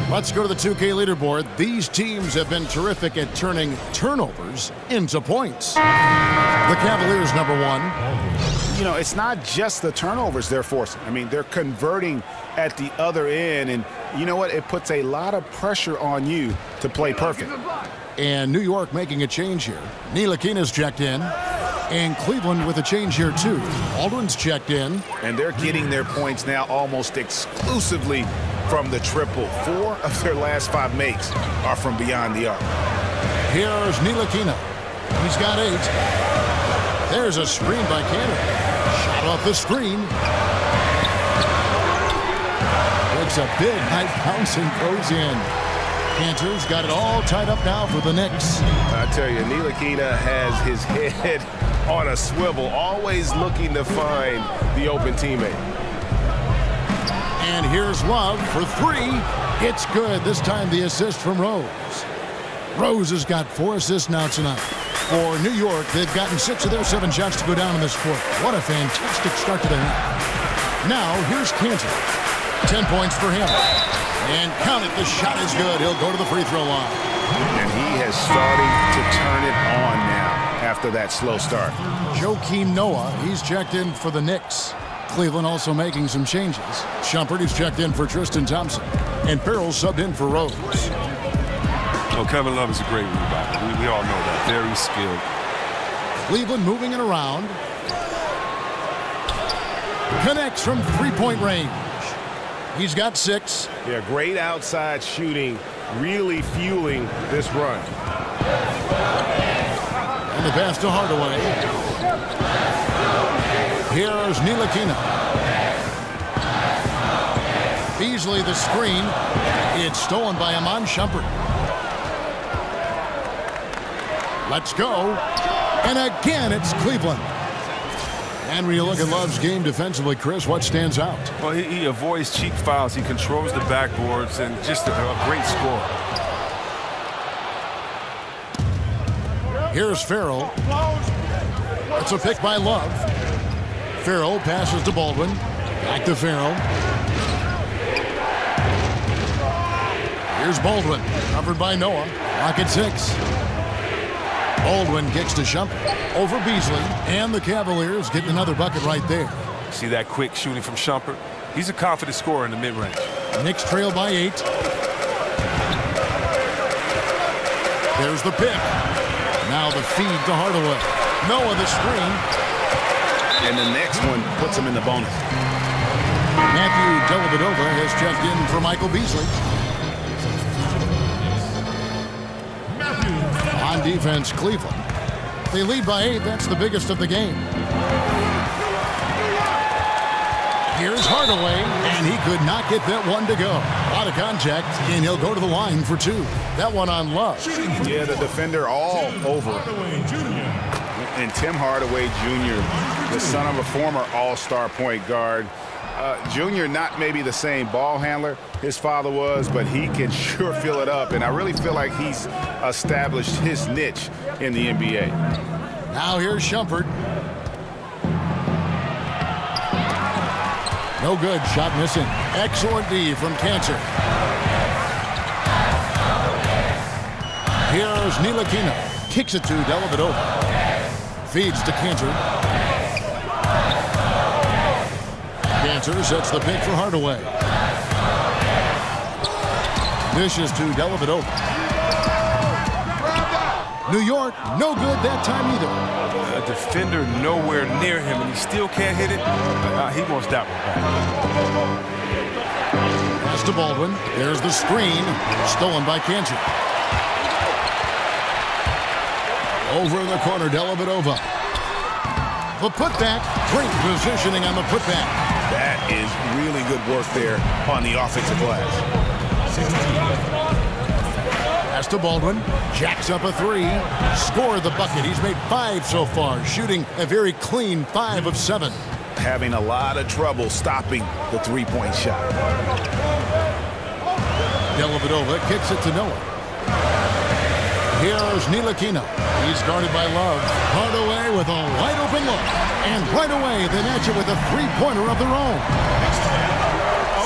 Let's go to the 2K leaderboard. These teams have been terrific at turning turnovers into points. The Cavaliers, number 1. You know, it's not just the turnovers they're forcing. I mean, they're converting at the other end. And you know what? It puts a lot of pressure on you to play perfect. And New York making a change here. Ntilikina's checked in. And Cleveland with a change here, too. Aldrin's checked in. And they're getting their points now almost exclusively from the triple. 4 of their last 5 makes are from beyond the arc. Here's Ntilikina. He's got 8. There's a screen by Cantor. Shot off the screen. Takes a big high bounce and goes in. Cantor's got it all tied up now for the Knicks. I tell you, Ntilikina has his head on a swivel, always looking to find the open teammate. And here's Love for 3. It's good. This time the assist from Rose. Rose has got 4 assists now tonight. For New York, they've gotten 6 of their 7 shots to go down in this quarter. What a fantastic start to the half. Now, here's Cantor. 10 points for him. And count it, the shot is good. He'll go to the free throw line. And he has started to turn it on now after that slow start. Joakim Noah, he's checked in for the Knicks. Cleveland also making some changes. Shumpert, he's checked in for Tristan Thompson. And Farrell subbed in for Rose. Well, Kevin Love is a great rebounder. We all know that. Very skilled. Cleveland moving it around. Connects from three-point range. He's got 6. Yeah, great outside shooting, really fueling this run. And the pass to Hardaway. Here's Ntilikina. Beasley the screen. It's stolen by Iman Shumpert. Let's go. And again, it's Cleveland. And when you look at Love's game defensively, Chris, what stands out? Well, he avoids cheap fouls. He controls the backboards and just a great score. Here's Farrell. It's a pick by Love. Farrell passes to Baldwin. Back to Farrell. Here's Baldwin. Covered by Noah. Rocket 6. Baldwin kicks to Shumpert. Over Beasley. And the Cavaliers getting another bucket right there. See that quick shooting from Shumpert? He's a confident scorer in the mid-range. Knicks trail by 8. There's the pick. Now the feed to Hardaway. Noah the screen. And the next one puts him in the bonus. Matthew Dellavedova has checked in for Michael Beasley. On defense, Cleveland. They lead by 8. That's the biggest of the game. Here's Hardaway, and he could not get that one to go. Out of contact, and he'll go to the line for 2. That one on Love. Yeah, the defender all over. And Tim Hardaway Jr., the son of a former all-star point guard. Junior, not maybe the same ball handler his father was, but he can sure fill it up. And I really feel like he's established his niche in the NBA. Now here's Shumpert. No good. Shot missing. Excellent D from Cantor. Here's Ntilikina. Kicks it to Dellavedova. Feeds to Cantor. Cantor sets the pick for Hardaway. Dishes to Dellavedova. New York, no good that time either. A defender nowhere near him, and he still can't hit it. He wants that one back. Pass to Baldwin. There's the screen. Stolen by Cantor. Over in the corner, Dellavedova. The putback. Great positioning on the putback. That is really good work there on the offensive glass. Pass to Baldwin. Jacks up a three. Scored the bucket. He's made 5 so far, shooting a very clean 5 of 7. Having a lot of trouble stopping the three-point shot. Dellavedova kicks it to Noah. Here's Ntilikina. He's guarded by Love. Hardaway with a wide-open look. And right away, they match it with a three-pointer of their own.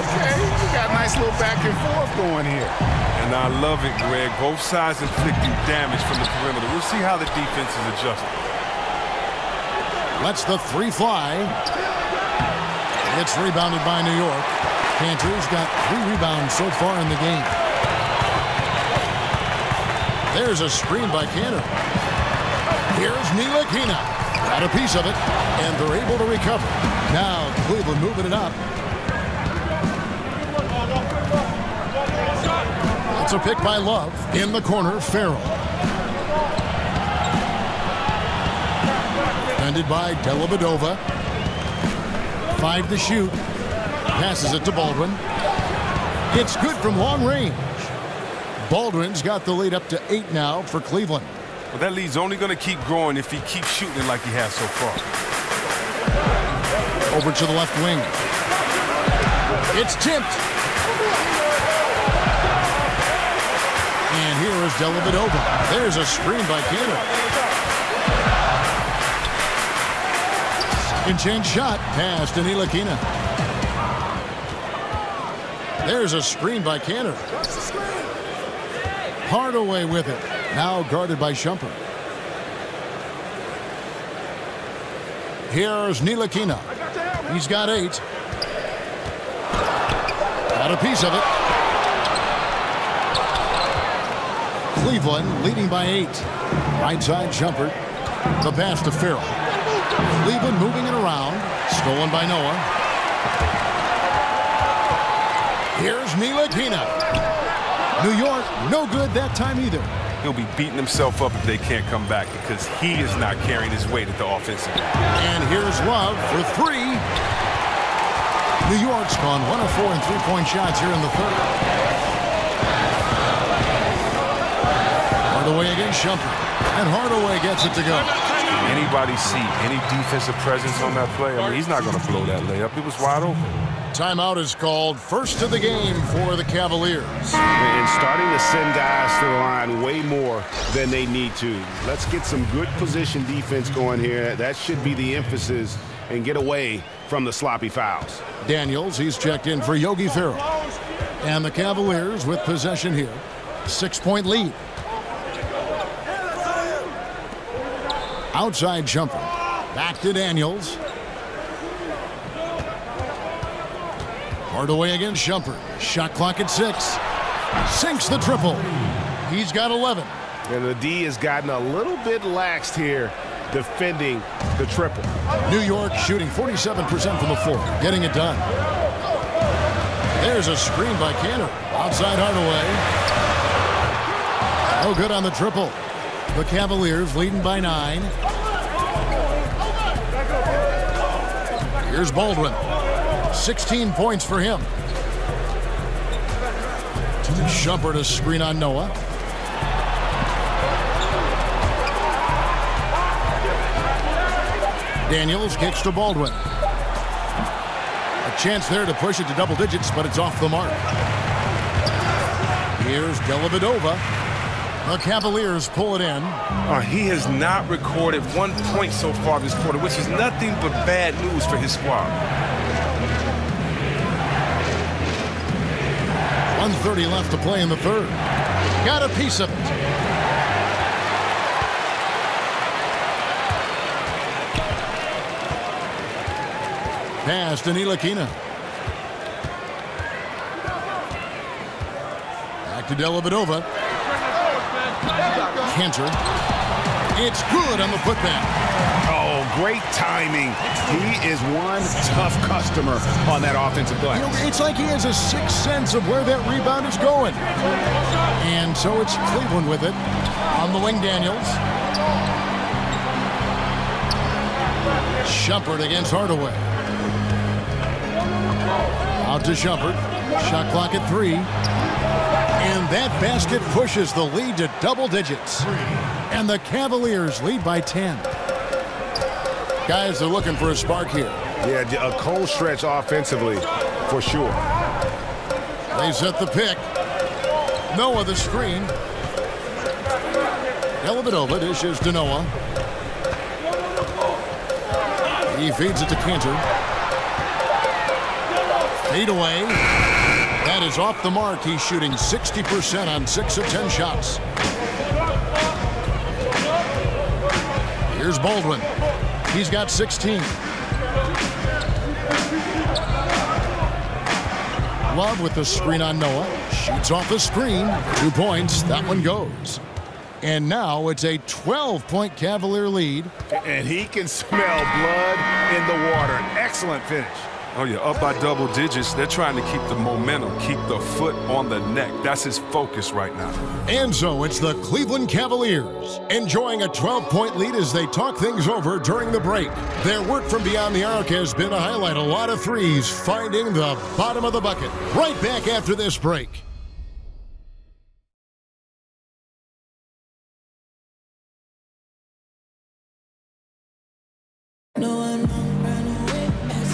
Okay, we got a nice little back and forth going here. And I love it, Greg. Both sides inflicting damage from the perimeter. We'll see how the defense is adjusted. Lets the three fly. It's rebounded by New York. Cantor's got 3 rebounds so far in the game. There's a screen by Cantor. Here's Ntilikina. Got a piece of it, and they're able to recover. Now Cleveland moving it up. It's a pick by Love. In the corner, Farrell. Defended by Dellavedova. 5 to shoot. Passes it to Baldwin. It's good from long range. Baldwin's got the lead up to 8 now for Cleveland. Well, that lead's only going to keep growing if he keeps shooting like he has so far. Over to the left wing. It's tipped. And here is Dellavedova. There's a screen by Cantor. In-change shot. Pass to Ntilikina. There's a screen by Cantor. Hardaway with it. Now guarded by Shumpert. Here's Ntilikina. He's got 8. Got a piece of it. Cleveland leading by 8. Right side Shumpert. The pass to Farrell. Cleveland moving it around. Stolen by Noah. Here's Ntilikina. New York, no good that time either. He'll be beating himself up if they can't come back because he is not carrying his weight at the offensive end. And here's Love for 3. New York's gone 1 of 4 in three-point shots here in the third. Hardaway against Shumpert. And Hardaway gets it to go. Anybody see any defensive presence on that play? I mean, he's not going to blow that layup. It was wide open. Timeout is called. First of the game for the Cavaliers. And starting to send guys to the line way more than they need to. Let's get some good position defense going here. That should be the emphasis and get away from the sloppy fouls. Daniels, he's checked in for Yogi Ferrell. And the Cavaliers with possession here. 6-point lead. Outside jumper. Back to Daniels. Hardaway against Shumpert. Shot clock at 6. Sinks the triple. He's got 11. And the D has gotten a little bit laxed here defending the triple. New York shooting 47% from the floor. Getting it done. There's a screen by Cantor. Outside Hardaway. Oh, good on the triple. The Cavaliers leading by 9. Here's Baldwin. 16 points for him. Shumpert a screen on Noah. Daniels kicks to Baldwin. A chance there to push it to double digits, but it's off the mark. Here's Dellavedova. The Cavaliers pull it in. He has not recorded 1 point so far this quarter, which is nothing but bad news for his squad. 1:30 left to play in the third. Got a piece of it. Pass to Ntilikina. Back to Dellavedova. Cantor. It's good on the putback. Oh, great timing. He is one tough customer on that offensive glass. You know, it's like he has a sixth sense of where that rebound is going. And so it's Cleveland with it. On the wing, Daniels. Shumpert against Hardaway. Out to Shumpert. Shot clock at 3. And that basket pushes the lead to double digits. And the Cavaliers lead by 10. Guys are looking for a spark here. Yeah, a cold stretch offensively for sure. They set the pick. Noah the screen. Dellavedova dishes to Noah. He feeds it to Cantor. Fade away. That is off the mark. He's shooting 60% on 6 of 10 shots. Here's Baldwin. He's got 16. Love with the screen on Noah. Shoots off the screen. 2 points. That one goes. And now it's a 12-point Cavalier lead. And he can smell blood in the water. Excellent finish. Oh, yeah, up by double digits. They're trying to keep the momentum, keep the foot on the neck. That's his focus right now. And so it's the Cleveland Cavaliers enjoying a 12-point lead as they talk things over during the break. Their work from beyond the arc has been to highlight a lot of threes, finding the bottom of the bucket. Right back after this break.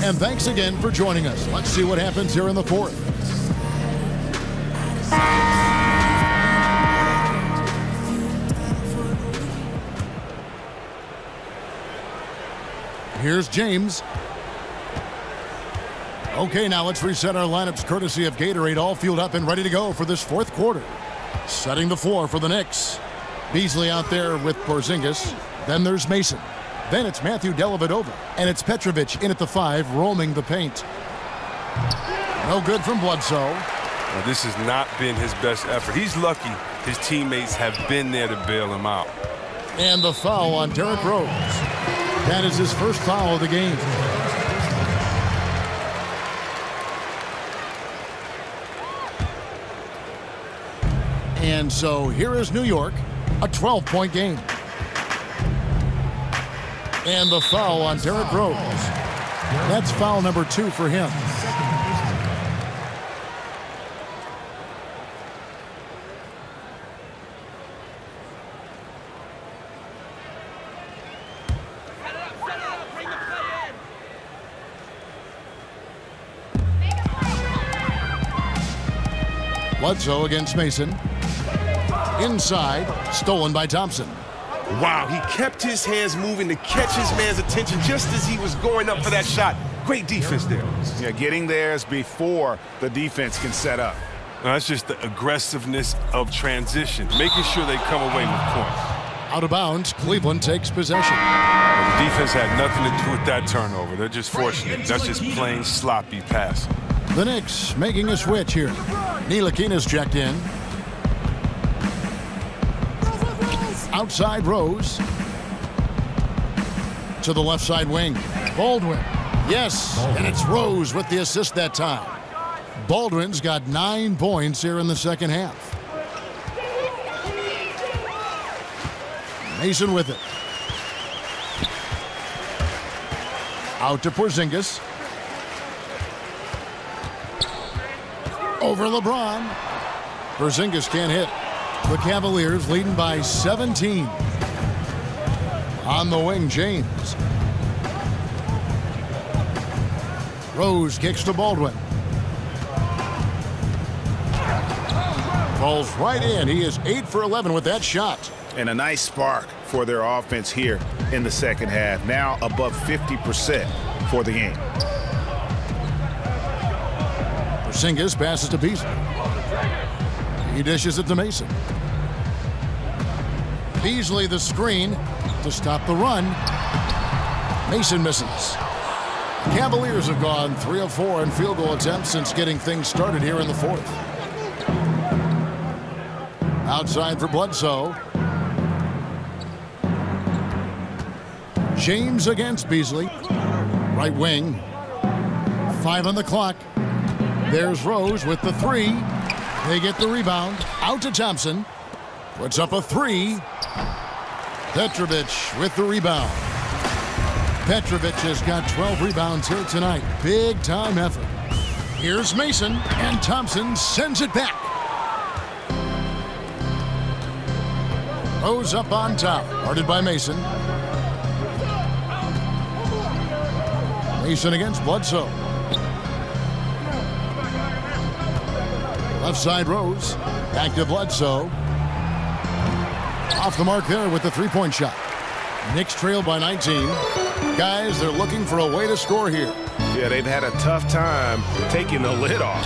And thanks again for joining us. Let's see what happens here in the fourth. Here's James. Okay, now let's reset our lineups courtesy of Gatorade, all fueled up and ready to go for this fourth quarter. Setting the floor for the Knicks. Beasley out there with Porzingis. Then there's Mason. Then it's Matthew Dellavedova, and it's Petrovic in at the 5, roaming the paint. No good from Bledsoe. Well, this has not been his best effort. He's lucky his teammates have been there to bail him out. And the foul on Derrick Rose. That is his first foul of the game. And so here is New York, a 12-point game. And the foul on Derrick Rose. That's foul number 2 for him. Bledsoe against Mason. Inside, stolen by Thompson. Wow, he kept his hands moving to catch his man's attention just as he was going up for that shot. Great defense there. Yeah, getting theirs before the defense can set up. Now, that's just the aggressiveness of transition, making sure they come away with points. Out of bounds, Cleveland takes possession. Well, the defense had nothing to do with that turnover. They're just fortunate. That's just plain sloppy pass. The Knicks making a switch here. Ntilikina's checked in. Outside Rose. To the left side wing. Baldwin. Yes, and it's Rose with the assist that time. Baldwin's got 9 points here in the second half. Mason with it. Out to Porzingis. Over LeBron. Porzingis can't hit. The Cavaliers leading by 17. On the wing, James. Rose kicks to Baldwin. Falls right in. He is 8 for 11 with that shot. And a nice spark for their offense here in the second half. Now above 50% for the game. Porzingis passes to Beasley. He dishes it to Mason. Beasley the screen to stop the run. Mason misses. Cavaliers have gone 3 of 4 in field goal attempts since getting things started here in the fourth. Outside for Bledsoe. James against Beasley. Right wing. 5 on the clock. There's Rose with the 3. They get the rebound. Out to Thompson. Puts up a 3. Petrovic with the rebound. Petrovic has got 12 rebounds here tonight. Big time effort. Here's Mason, and Thompson sends it back. Rose up on top, guarded by Mason. Mason against Bledsoe. Left side Rose, back to Bledsoe. Off the mark there with the three-point shot. Knicks trail by 19. Guys, they're looking for a way to score here. Yeah, they've had a tough time taking the lid off.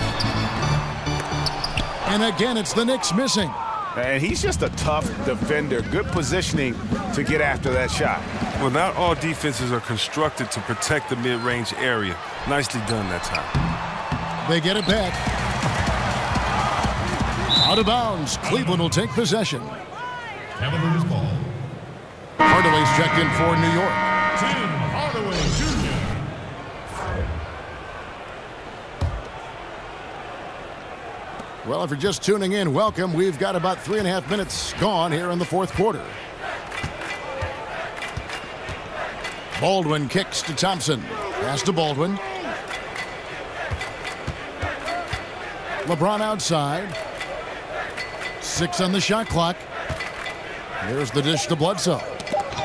And again, it's the Knicks missing. And he's just a tough defender. Good positioning to get after that shot. Well, not all defenses are constructed to protect the mid-range area. Nicely done that time. They get it back. Out of bounds. Cleveland will take possession. Cavaliers ball. Hardaway's checked in for New York. Tim Hardaway Jr. Well, if you're just tuning in, welcome. We've got about 3.5 minutes gone here in the fourth quarter. Baldwin kicks to Thompson. Pass to Baldwin. LeBron outside. 6 on the shot clock. Here's the dish to Bledsoe.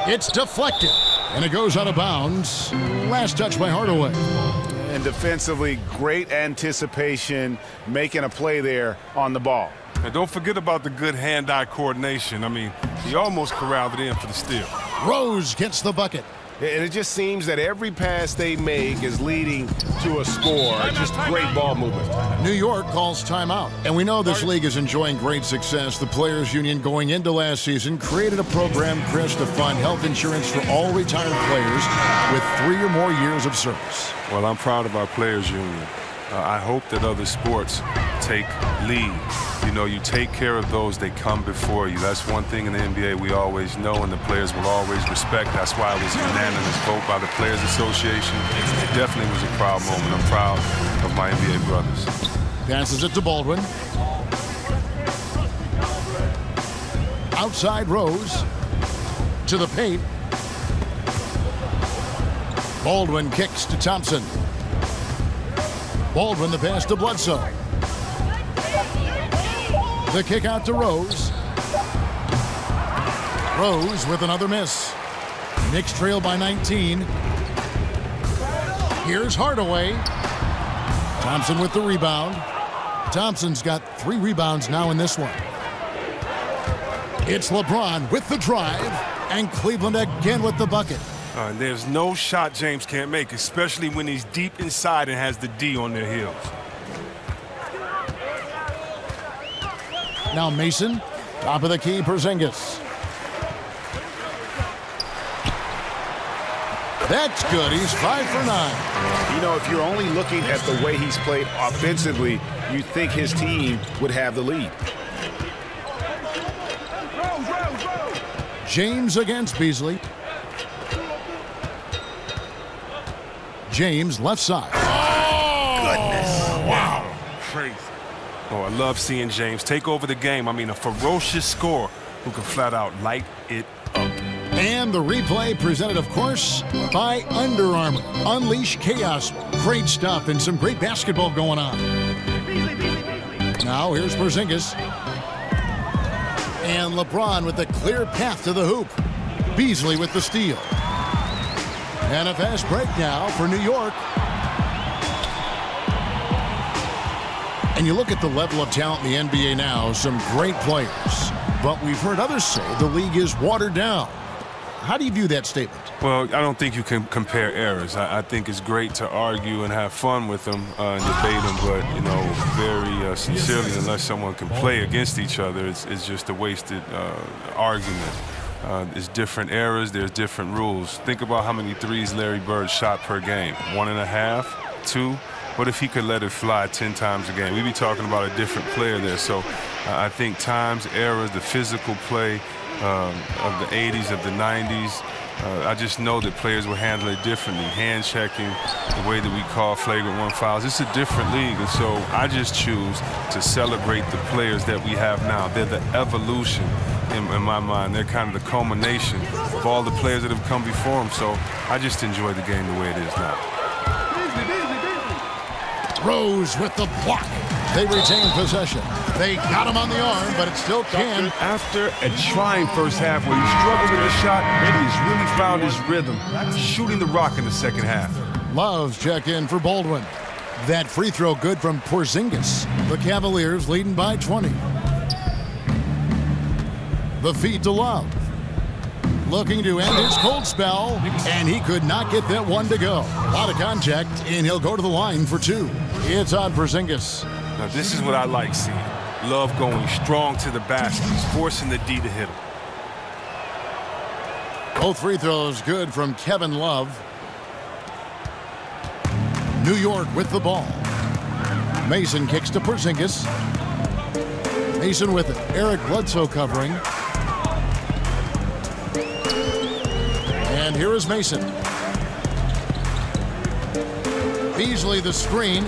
It's deflected, and it goes out of bounds. Last touch by Hardaway. And defensively, great anticipation, making a play there on the ball. And don't forget about the good hand-eye coordination. I mean, he almost corralled it in for the steal. Rose gets the bucket. And it just seems that every pass they make is leading to a score. Just great ball movement. New York calls timeout. And we know this league is enjoying great success. The Players Union going into last season created a program, Chris, to fund health insurance for all retired players with 3 or more years of service. Well, I'm proud of our Players Union. I hope that other sports take lead. You know, you take care of those, they come before you. That's one thing in the NBA we always know, and the players will always respect. That's why it was a unanimous vote by the Players Association. It definitely was a proud moment. I'm proud of my NBA brothers. Passes it to Baldwin. Outside Rose. To the paint. Baldwin kicks to Thompson. Baldwin the pass to Bledsoe. The kick out to Rose. Rose with another miss. Knicks trail by 19. Here's Hardaway. Thompson with the rebound. Thompson's got 3 rebounds now in this one. It's LeBron with the drive. And Cleveland again with the bucket. There's no shot James can't make, especially when he's deep inside and has the D on their heels. Now Mason, top of the key, Porzingis. That's good. He's 5 for 9. You know, if you're only looking at the way he's played offensively, you think his team would have the lead. James against Beasley. James left side. Oh, goodness. Wow. Crazy. Oh, I love seeing James take over the game. I mean, a ferocious scorer who can flat out light it up. And the replay presented, of course, by Under Armour. Unleash chaos. Great stuff and some great basketball going on. Now here's Porzingis. And LeBron with a clear path to the hoop. Beasley with the steal. And a fast break now for New York. And you look at the level of talent in the NBA now, some great players. But we've heard others say the league is watered down. How do you view that statement? Well, I don't think you can compare eras. I think it's great to argue and have fun with them and debate them, but, you know, very sincerely, unless someone can play against each other, it's just a wasted argument. It's different eras, there's different rules. Think about how many threes Larry Bird shot per game. 1.5, 2. What if he could let it fly 10 times a game? We'd be talking about a different player there. So I think times, eras, the physical play of the 80s, of the 90s, I just know that players will handle it differently. Hand checking, the way that we call flagrant 1 fouls. It's a different league, and so I just choose to celebrate the players that we have now. They're the evolution in my mind. They're kind of the culmination of all the players that have come before them. So I just enjoy the game the way it is now. Rose with the block. They retain possession. They got him on the arm, but it still can. After a trying first half where he struggled with the shot, he has really found his rhythm, shooting the rock in the second half. Love's check in for Baldwin. That free throw good from Porzingis. The Cavaliers leading by 20. The feed to Love. Looking to end his cold spell, and he could not get that one to go. A lot of contact, and he'll go to the line for two. It's on Porzingis. Now this is what I like seeing. Love going strong to the basket, forcing the D to hit him. Both free throws good from Kevin Love. New York with the ball. Mason kicks to Porzingis. Mason with it. Eric Bledsoe covering. And here is Mason. Beasley the screen.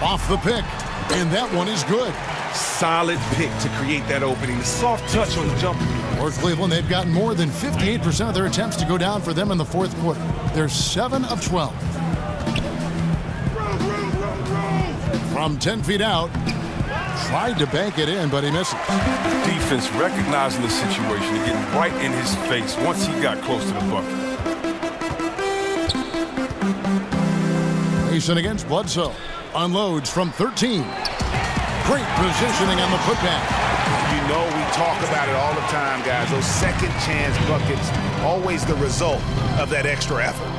Off the pick. And that one is good. Solid pick to create that opening. The soft touch on the jumper. For Cleveland, they've gotten more than 58% of their attempts to go down for them in the fourth quarter. They're 7 of 12. From 10 feet out. Tried to bank it in, but he misses. Defense recognizing the situation and getting right in his face once he got close to the bucket. Mason against Bledsoe. Unloads from 13. Great positioning on the putback. You know we talk about it all the time, guys. Those second chance buckets, always the result of that extra effort.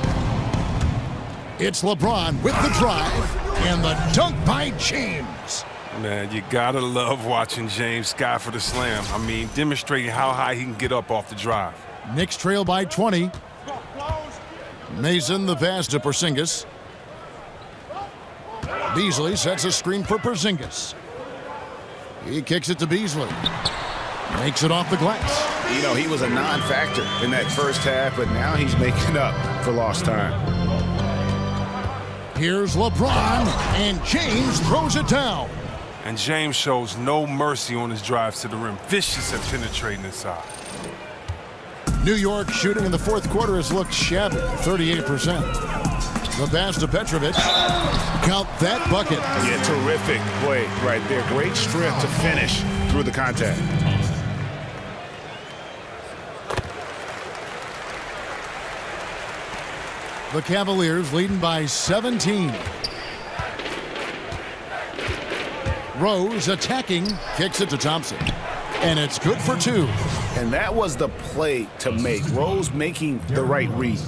It's LeBron with the drive and the dunk by James. Man, you gotta love watching James Scott for the slam. I mean, demonstrating how high he can get up off the drive. Knicks trail by 20. Mason the pass to Porzingis. Beasley sets a screen for Porzingis. He kicks it to Beasley. Makes it off the glass. You know, he was a non-factor in that first half, but now he's making up for lost time. Here's LeBron, and James throws it down. And James shows no mercy on his drives to the rim. Vicious at penetrating inside. New York shooting in the fourth quarter has looked shabby, 38%. The pass to Petrovic. Count that bucket. Yeah, terrific play right there. Great strength to finish through the contact. The Cavaliers leading by 17. Rose attacking, kicks it to Thompson. And it's good for two. And that was the play to make. Rose making the right read.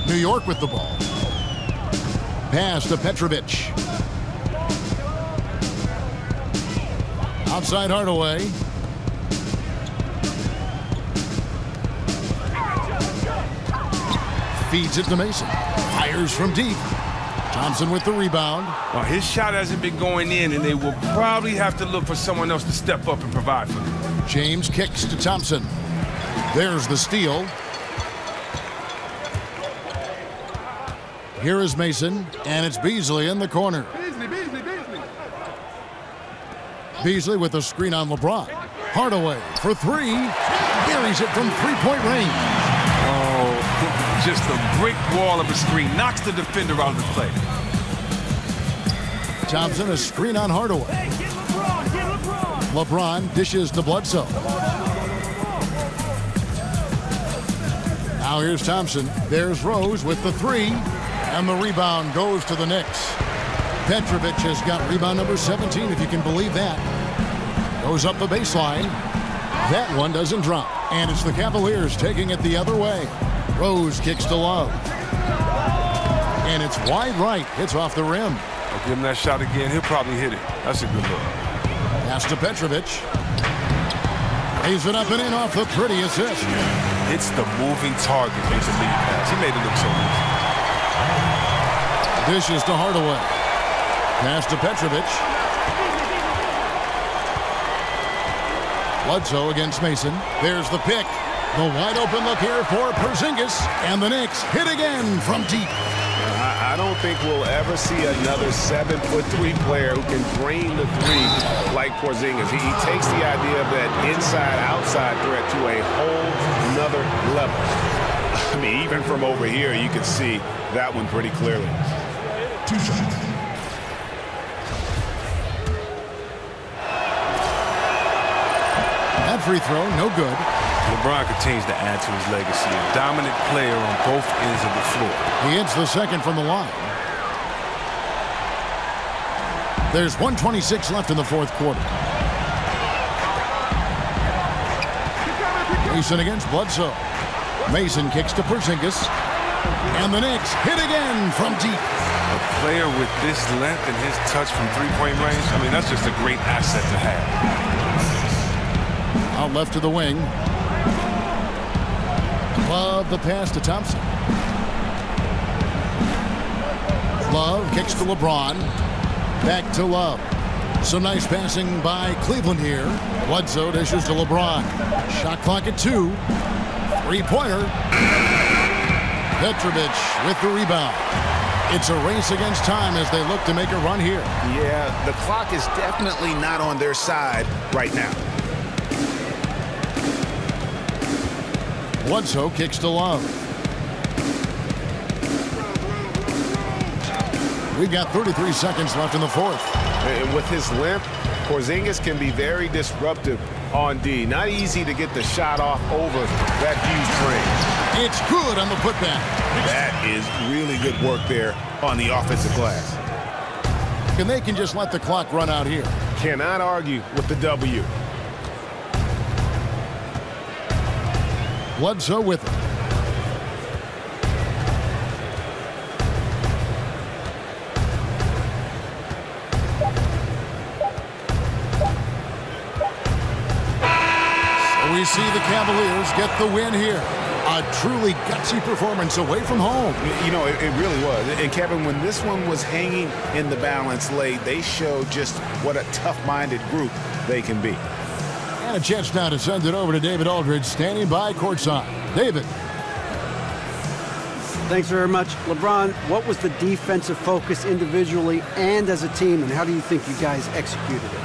New York with the ball. Pass to Petrovic. Outside Hardaway. Feeds it to Mason. Fires from deep. Thompson with the rebound. Well, his shot hasn't been going in, and they will probably have to look for someone else to step up and provide for them. James kicks to Thompson. There's the steal. Here is Mason, and it's Beasley in the corner. Beasley with a screen on LeBron. Hardaway for three. Buries it from three-point range. Oh, just a brick wall of a screen. Knocks the defender out of the play. Thompson, a screen on Hardaway. LeBron dishes to Bledsoe. Now here's Thompson. There's Rose with the three. And the rebound goes to the Knicks. Petrovic has got rebound number 17, if you can believe that. Goes up the baseline. That one doesn't drop. And it's the Cavaliers taking it the other way. Rose kicks to Love. And it's wide right. It's off the rim. I'll give him that shot again. He'll probably hit it. That's a good look. Pass to Petrovic. Lays it up and in off the pretty assist. It's the moving target. Makes a lead pass. He made it look so easy. Dishes to Hardaway. Pass to Petrovic. Bledsoe against Mason. There's the pick. The wide open look here for Porzingis. And the Knicks hit again from deep. I don't think we'll ever see another 7'3" player who can drain the three like Porzingis. He takes the idea of that inside-outside threat to a whole nother level. I mean, even from over here, you can see that one pretty clearly. 2 shots. That free throw, no good. LeBron continues to add to his legacy. A dominant player on both ends of the floor. He hits the second from the line. There's 1:26 left in the fourth quarter. Mason against Bledsoe. Mason kicks to Porzingis. And the Knicks hit again from deep. A player with this length and his touch from three-point range, I mean, that's just a great asset to have. Out left to the wing. Love the pass to Thompson. Love kicks to LeBron. Back to Love. Some nice passing by Cleveland here. Bledsoe dishes to LeBron. Shot clock at 2. Three-pointer. Petrovic with the rebound. It's a race against time as they look to make a run here. Yeah, the clock is definitely not on their side right now. Bledsoe kicks to Love. We've got 33 seconds left in the fourth. And with his length, Porzingis can be very disruptive on D. Not easy to get the shot off over that huge frame. It's good on the putback. That is really good work there on the offensive glass. And they can just let the clock run out here. Cannot argue with the W. Bledsoe with it. So we see the Cavaliers get the win here. A truly gutsy performance away from home. You know, it really was. And Kevin, when this one was hanging in the balance late, they showed just what a tough-minded group they can be. And a chance now to send it over to David Aldridge, standing by courtside. David. Thanks very much. LeBron, what was the defensive focus individually and as a team, and how do you think you guys executed it?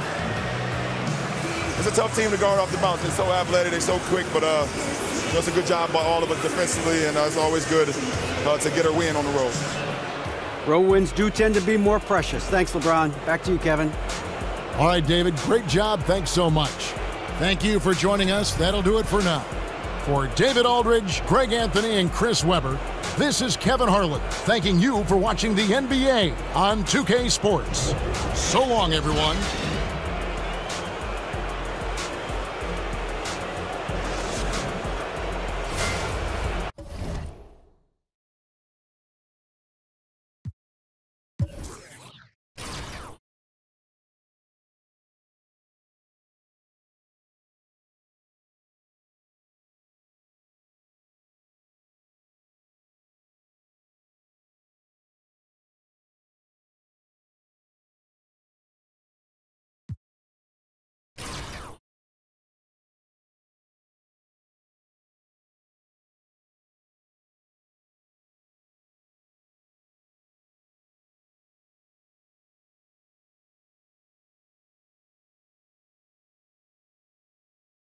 It's a tough team to guard off the bounce. They're so athletic, they're so quick, but it's a good job by all of us defensively, and it's always good to get a win on the road. Road wins do tend to be more precious. Thanks, LeBron. Back to you, Kevin. All right, David, great job. Thanks so much. Thank you for joining us. That'll do it for now. For David Aldridge, Greg Anthony, and Chris Webber, this is Kevin Harlan thanking you for watching the NBA on 2K Sports. So long, everyone.